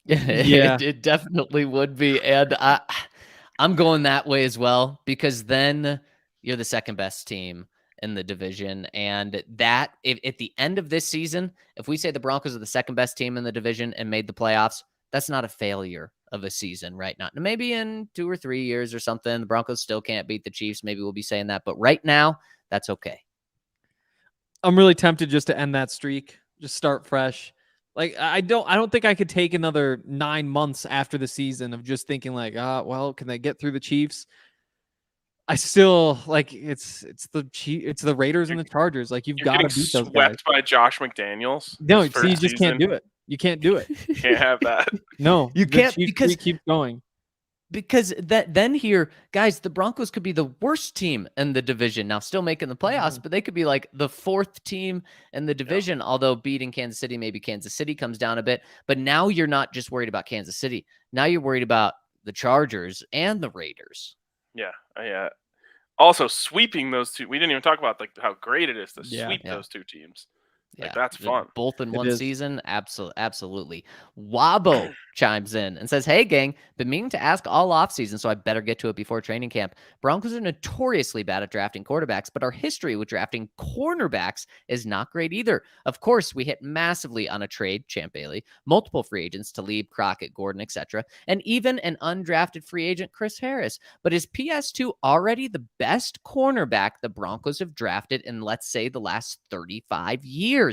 Yeah, it definitely would be. And I'm going that way as well, because then you're the second best team in the division. And that, if at the end of this season, if we say the Broncos are the second best team in the division and made the playoffs, that's not a failure of a season right now. Maybe in 2 or 3 years or something, the Broncos still can't beat the Chiefs. Maybe we'll be saying that. But right now, that's okay. I'm really tempted just to end that streak, just start fresh. Like I don't think I could take another 9 months after the season of just thinking like, well, can they get through the Chiefs? I still like it's the Raiders and the Chargers. Like you've got to beat those guys. Swept by Josh McDaniels. No, see, you just can't do it. You can't do it. Can't have that. No, you can't because keep going. Because then here, guys, the Broncos could be the worst team in the division. Now, still making the playoffs, but they could be like the 4th team in the division, although beating Kansas City, maybe Kansas City comes down a bit. But now you're not just worried about Kansas City. Now you're worried about the Chargers and the Raiders. Yeah. Also, sweeping those two. We didn't even talk about like how great it is to sweep those two teams. Like, that's fun. Both in one season. Absolutely. Wabo chimes in and says, hey, gang, been meaning to ask all offseason, so I better get to it before training camp. Broncos are notoriously bad at drafting quarterbacks, but our history with drafting cornerbacks is not great either. Of course, we hit massively on a trade, Champ Bailey, multiple free agents, Talib, Crockett, Gordon, etc., and even an undrafted free agent, Chris Harris. But is PS2 already the best cornerback the Broncos have drafted in, let's say, the last 35 years?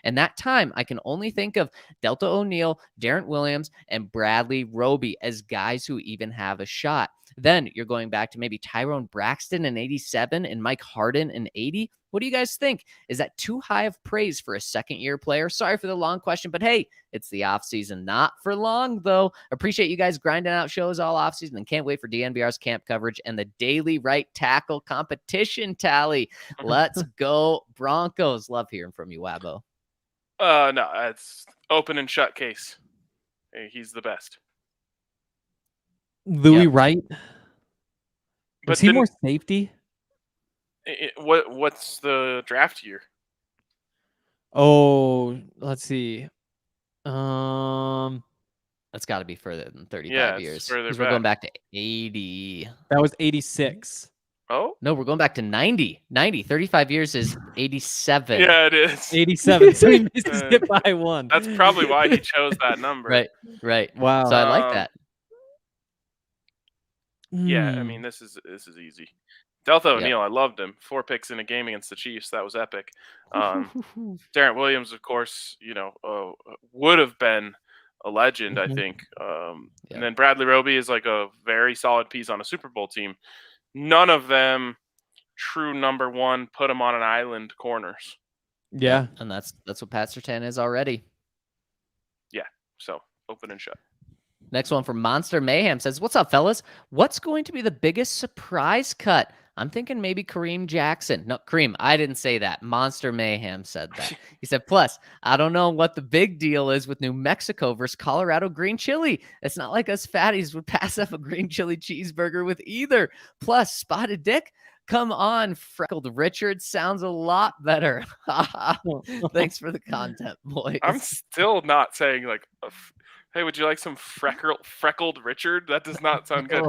And that time, I can only think of Delta O'Neal, Darren Williams, and Bradley Roby as guys who even have a shot. Then you're going back to maybe Tyrone Braxton in 87 and Mike Harden in 80. What do you guys think? Is that too high of praise for a second-year player? Sorry for the long question, but hey, it's the offseason. Not for long, though. Appreciate you guys grinding out shows all offseason and can't wait for DNVR's camp coverage and the daily right tackle competition tally. Let's go Broncos. Love hearing from you, Wabo. No, it's open and shut case. He's the best. Louis Wright? Is he more safety? What's the draft year? Oh, let's see. That's got to be further than 35 years. We're going back to 80. That was 86. Oh? No, we're going back to 90. 35 years is 87. Yeah, it is. 87. So he misses it by 1. That's probably why he chose that number. Right. Wow. So I like that. Yeah, I mean, this is easy. Delta O'Neal, I loved him. 4 picks in a game against the Chiefs. That was epic. Darren Williams, of course, would have been a legend, I think. And then Bradley Roby is like a very solid piece on a Super Bowl team. None of them true number 1, put them on an island corners. Yeah. And that's what Pat Surtain is already. Yeah. So open and shut. Next one from Monster Mayhem says, what's up, fellas? What's going to be the biggest surprise cut? I'm thinking maybe Kareem Jackson. No, Kareem, I didn't say that. Monster Mayhem said that. He said, plus, I don't know what the big deal is with New Mexico versus Colorado green chili. It's not like us fatties would pass up a green chili cheeseburger with either. Plus, Spotted Dick, come on, Freckled Richard sounds a lot better. Thanks for the content, boys. I'm still not saying like... Hey, would you like some freckled Richard? That does not sound good.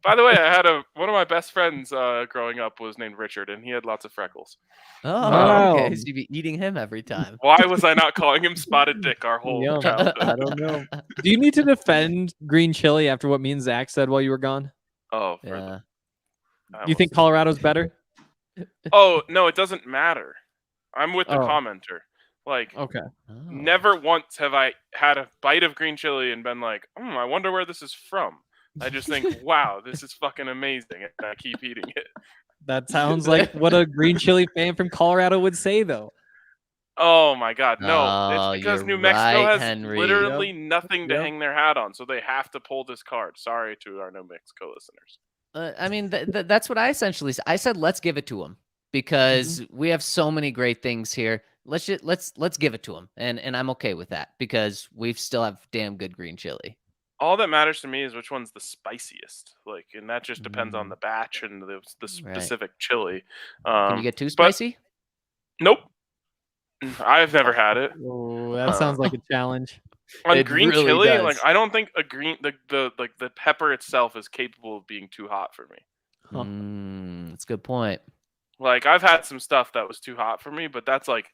By the way, I had one of my best friends growing up was named Richard, and he had lots of freckles. Oh, okay. So you'd be eating him every time. Why was I not calling him Spotted Dick our whole childhood? I don't know. Do you need to defend green chili after what me and Zach said while you were gone? Oh, yeah. You think Colorado's better? Oh, no, it doesn't matter. I'm with the commenter. Like, okay. Never once have I had a bite of green chili and been like, I wonder where this is from. I just think, wow, this is fucking amazing. And I keep eating it. That sounds like what a green chili fan from Colorado would say, though. Oh, my God. No, it's because New Mexico has literally nothing to hang their hat on. So they have to pull this card. Sorry to our New Mexico listeners. I mean, that's what I essentially said. I said, let's give it to them because we have so many great things here. Let's give it to them, and I'm okay with that because we still have damn good green chili. All that matters to me is which one's the spiciest, and that just depends on the batch and the specific chili. Can you get too spicy? Nope, I've never had it. Oh, that sounds like a challenge. On green chili, I don't think the pepper itself is capable of being too hot for me. That's a good point. Like I've had some stuff that was too hot for me, but that's like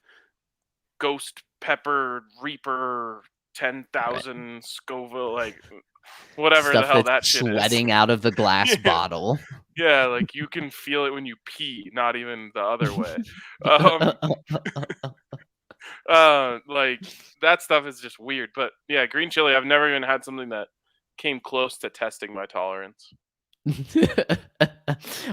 Ghost Pepper Reaper 10,000 Scoville, like whatever stuff the hell that's that shit sweating is. out of the glass bottle. Yeah, like you can feel it when you pee, not even the other way. Like that stuff is just weird. But yeah, green chili. I've never even had something that came close to testing my tolerance.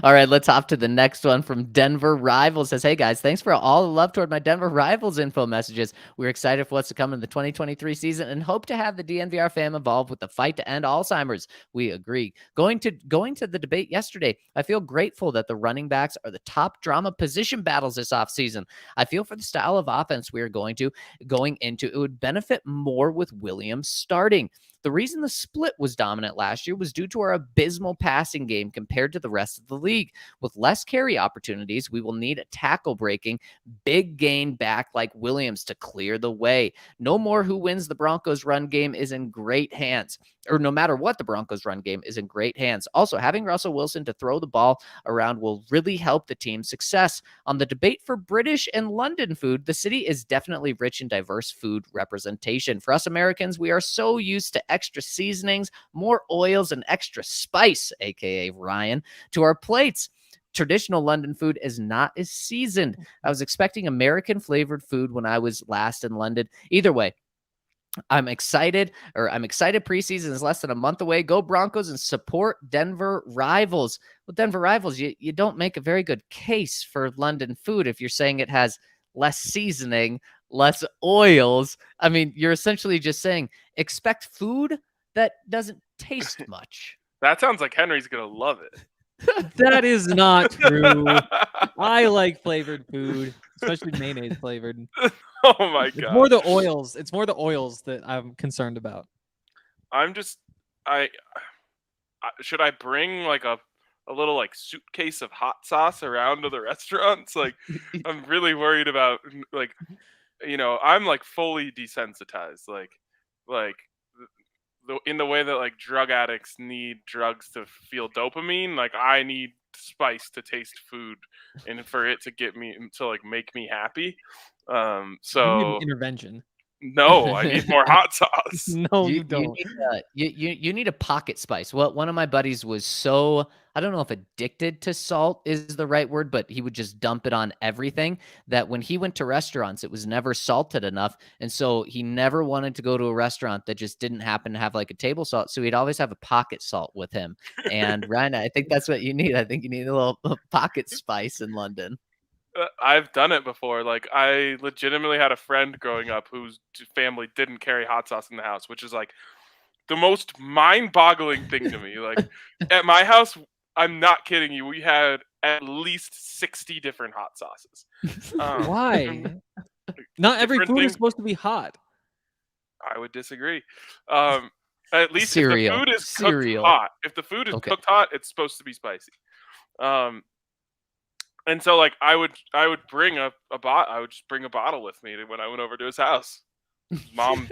All right, let's hop to the next one from Denver Rivals. Says, hey guys, thanks for all the love toward my Denver Rivals info messages. We're excited for what's to come in the 2023 season and hope to have the DNVR fam involved with the fight to end Alzheimer's. We agree. Going to the debate yesterday, I feel grateful that the running backs are the top drama position battles this offseason. I feel for the style of offense we are going into, it would benefit more with Williams starting. The reason the split was dominant last year was due to our abysmal passing game compared to the rest of the league. With less carry opportunities, we will need a tackle-breaking, big gain back like Williams to clear the way. No more who wins the Broncos run game is in great hands. Or no matter what, the Broncos run game is in great hands. Also, having Russell Wilson to throw the ball around will really help the team's success. On the debate for British and London food, the city is definitely rich in diverse food representation. For us Americans, we are so used to extra seasonings, more oils, and extra spice, aka Ryan, to our plates. Traditional London food is not as seasoned. I was expecting American flavored food when I was last in London. Either way, I'm excited preseason is less than a month away. Go Broncos and support Denver Rivals. Well, Denver Rivals, you don't make a very good case for London food if you're saying it has less seasoning, less oils. I mean, you're essentially just saying expect food that doesn't taste much. That sounds like Henry's going to love it. That is not true. I like flavored food, especially mayonnaise flavored. Oh my god! It's more the oils. It's more the oils that I'm concerned about. Should I bring like a little like suitcase of hot sauce around to the restaurants? Like, I'm really worried about like, I'm like fully desensitized. Like in the way that like drug addicts need drugs to feel dopamine, like I need spice to taste food and for it to get me to like make me happy. So you need an intervention. No, I need more hot sauce. No, you don't. You need a pocket spice. Well, one of my buddies was so, I don't know if addicted to salt is the right word, but he would just dump it on everything that when he went to restaurants, it was never salted enough. And so he never wanted to go to a restaurant that just didn't happen to have like a table salt. So he'd always have a pocket salt with him. And Ryan, I think that's what you need. I think you need a little pocket spice in London. I've done it before. Like, I legitimately had a friend growing up whose family didn't carry hot sauce in the house, which is like the most mind-boggling thing to me. Like, at my house, I'm not kidding you, we had at least 60 different hot sauces. Why? Not every food is supposed to be hot. I would disagree. At least if the food is cooked hot. If the food is cooked hot, it's supposed to be spicy. And so, like, I would bring I would just bring a bottle with me when I went over to his house. Mom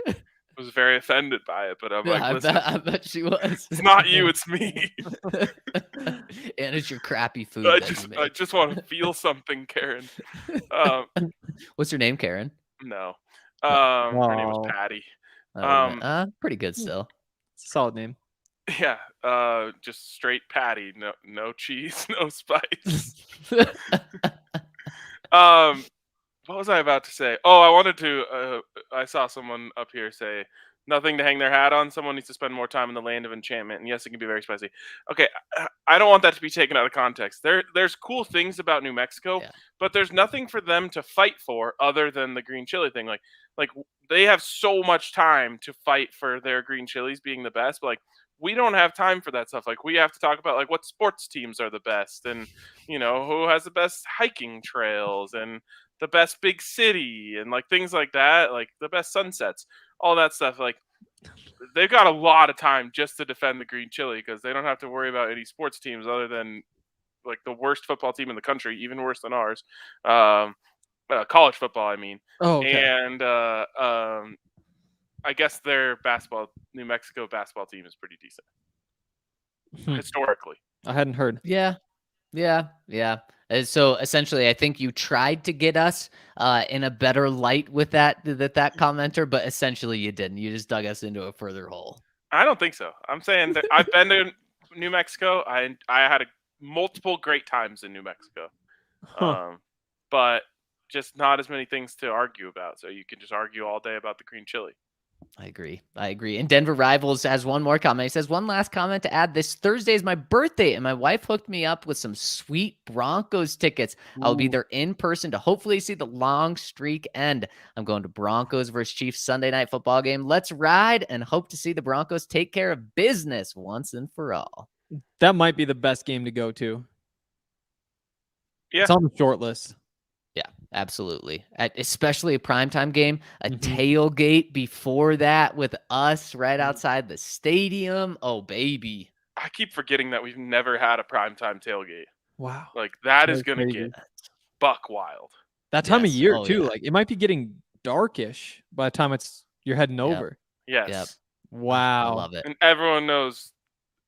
was very offended by it, but I'm like, listen, I bet she was. It's not you, it's me. And it's your crappy food. I just want to feel something, Karen. What's your name, Karen? No. Her name was Patty. Pretty good still. It's a solid name. Yeah, just straight Patty, no cheese, no spice. What was I about to say? Oh, I wanted to. I saw someone up here say nothing to hang their hat on. Someone needs to spend more time in the land of enchantment, and yes, it can be very spicy. Okay, I don't want that to be taken out of context. There's cool things about New Mexico, but there's nothing for them to fight for other than the green chili thing. Like they have so much time to fight for their green chilies being the best, but like, we don't have time for that stuff. Like, we have to talk about like what sports teams are the best, and who has the best hiking trails and the best big city and like things like that, like the best sunsets, all that stuff. Like, they've got a lot of time just to defend the green chili because they don't have to worry about any sports teams other than like the worst football team in the country, even worse than ours. College football, I mean. Oh, okay. And I guess their New Mexico basketball team is pretty decent historically. I hadn't heard. Yeah. So essentially, I think you tried to get us in a better light with that commenter, but essentially you didn't. You just dug us into a further hole. I don't think so. I'm saying that I've been to New Mexico. I had multiple great times in New Mexico, but just not as many things to argue about. So you can just argue all day about the green chili. I agree. And Denver Rivals has one more comment. He says, one last comment to add. This Thursday is my birthday, and my wife hooked me up with some sweet Broncos tickets. I'll be there in person to hopefully see the long streak end. I'm going to Broncos versus Chiefs Sunday night football game. Let's ride and hope to see the Broncos take care of business once and for all. That might be the best game to go to. Yeah. It's on the short list. Yeah, absolutely. Especially a primetime game, a tailgate before that with us right outside the stadium. Oh, baby. I keep forgetting that we've never had a primetime tailgate. Wow. Like, that is going to get buck wild. That time of year, too. Yeah. Like, it might be getting darkish by the time you're heading over. Yes. Yep. Wow. I love it. And everyone knows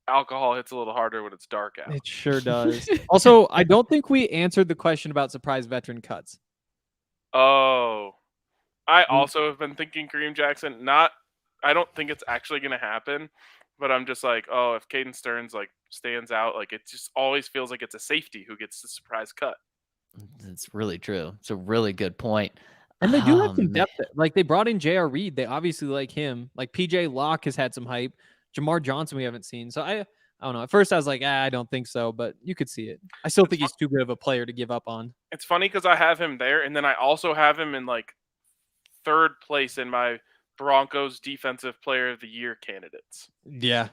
alcohol hits a little harder when it's dark out. It sure does. Also, I don't think we answered the question about surprise veteran cuts. Oh, I also have been thinking Kareem Jackson. I don't think it's actually going to happen, but I'm just like, oh, if Caden Stearns like stands out, like it just always feels like it's a safety who gets the surprise cut. It's really true. It's a really good point. And they do have some depth. Like, they brought in J.R. Reed. They obviously like him. Like, P.J. Locke has had some hype. Jamar Johnson we haven't seen. So I don't know. At first I was like, I don't think so, but you could see it. I still think he's too good of a player to give up on. It's funny because I have him there, and then I also have him in like third place in my Broncos Defensive Player of the Year candidates. Yeah.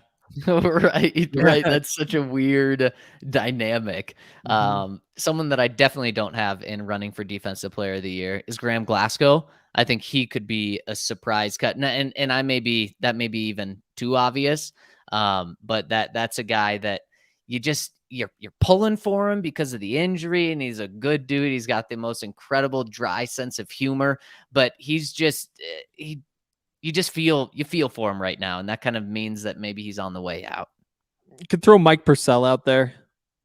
Right. That's such a weird dynamic. Someone that I definitely don't have in running for Defensive Player of the Year is Graham Glasgow. I think he could be a surprise cut, and that may be even too obvious. But that's a guy that you're pulling for him because of the injury, and he's a good dude. He's got the most incredible dry sense of humor, but he's just you feel for him right now, and that kind of means that maybe he's on the way out. You could throw Mike Purcell out there.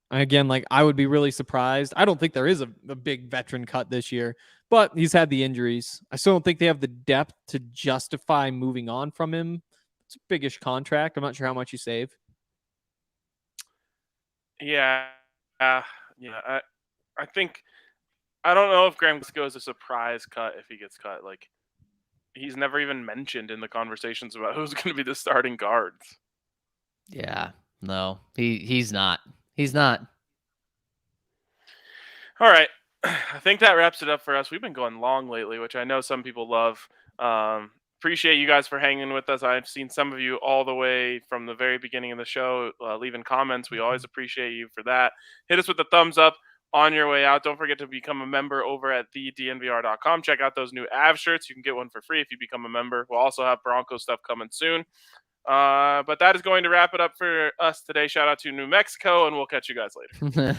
Again, like, I would be really surprised. I don't think there is a big veteran cut this year, but he's had the injuries. I still don't think they have the depth to justify moving on from him. It's a biggish contract. I'm not sure how much you save. Yeah. I think, I don't know if Graham Glasgow is a surprise cut if he gets cut. Like, he's never even mentioned in the conversations about who's going to be the starting guards. Yeah, no, he's not. He's not. All right. I think that wraps it up for us. We've been going long lately, which I know some people love. Appreciate you guys for hanging with us. I've seen some of you all the way from the very beginning of the show leaving comments. We always appreciate you for that. Hit us with the thumbs up on your way out. Don't forget to become a member over at thednvr.com. Check out those new Av shirts. You can get one for free if you become a member. We'll also have Broncos stuff coming soon. But that is going to wrap it up for us today. Shout out to New Mexico, and we'll catch you guys later.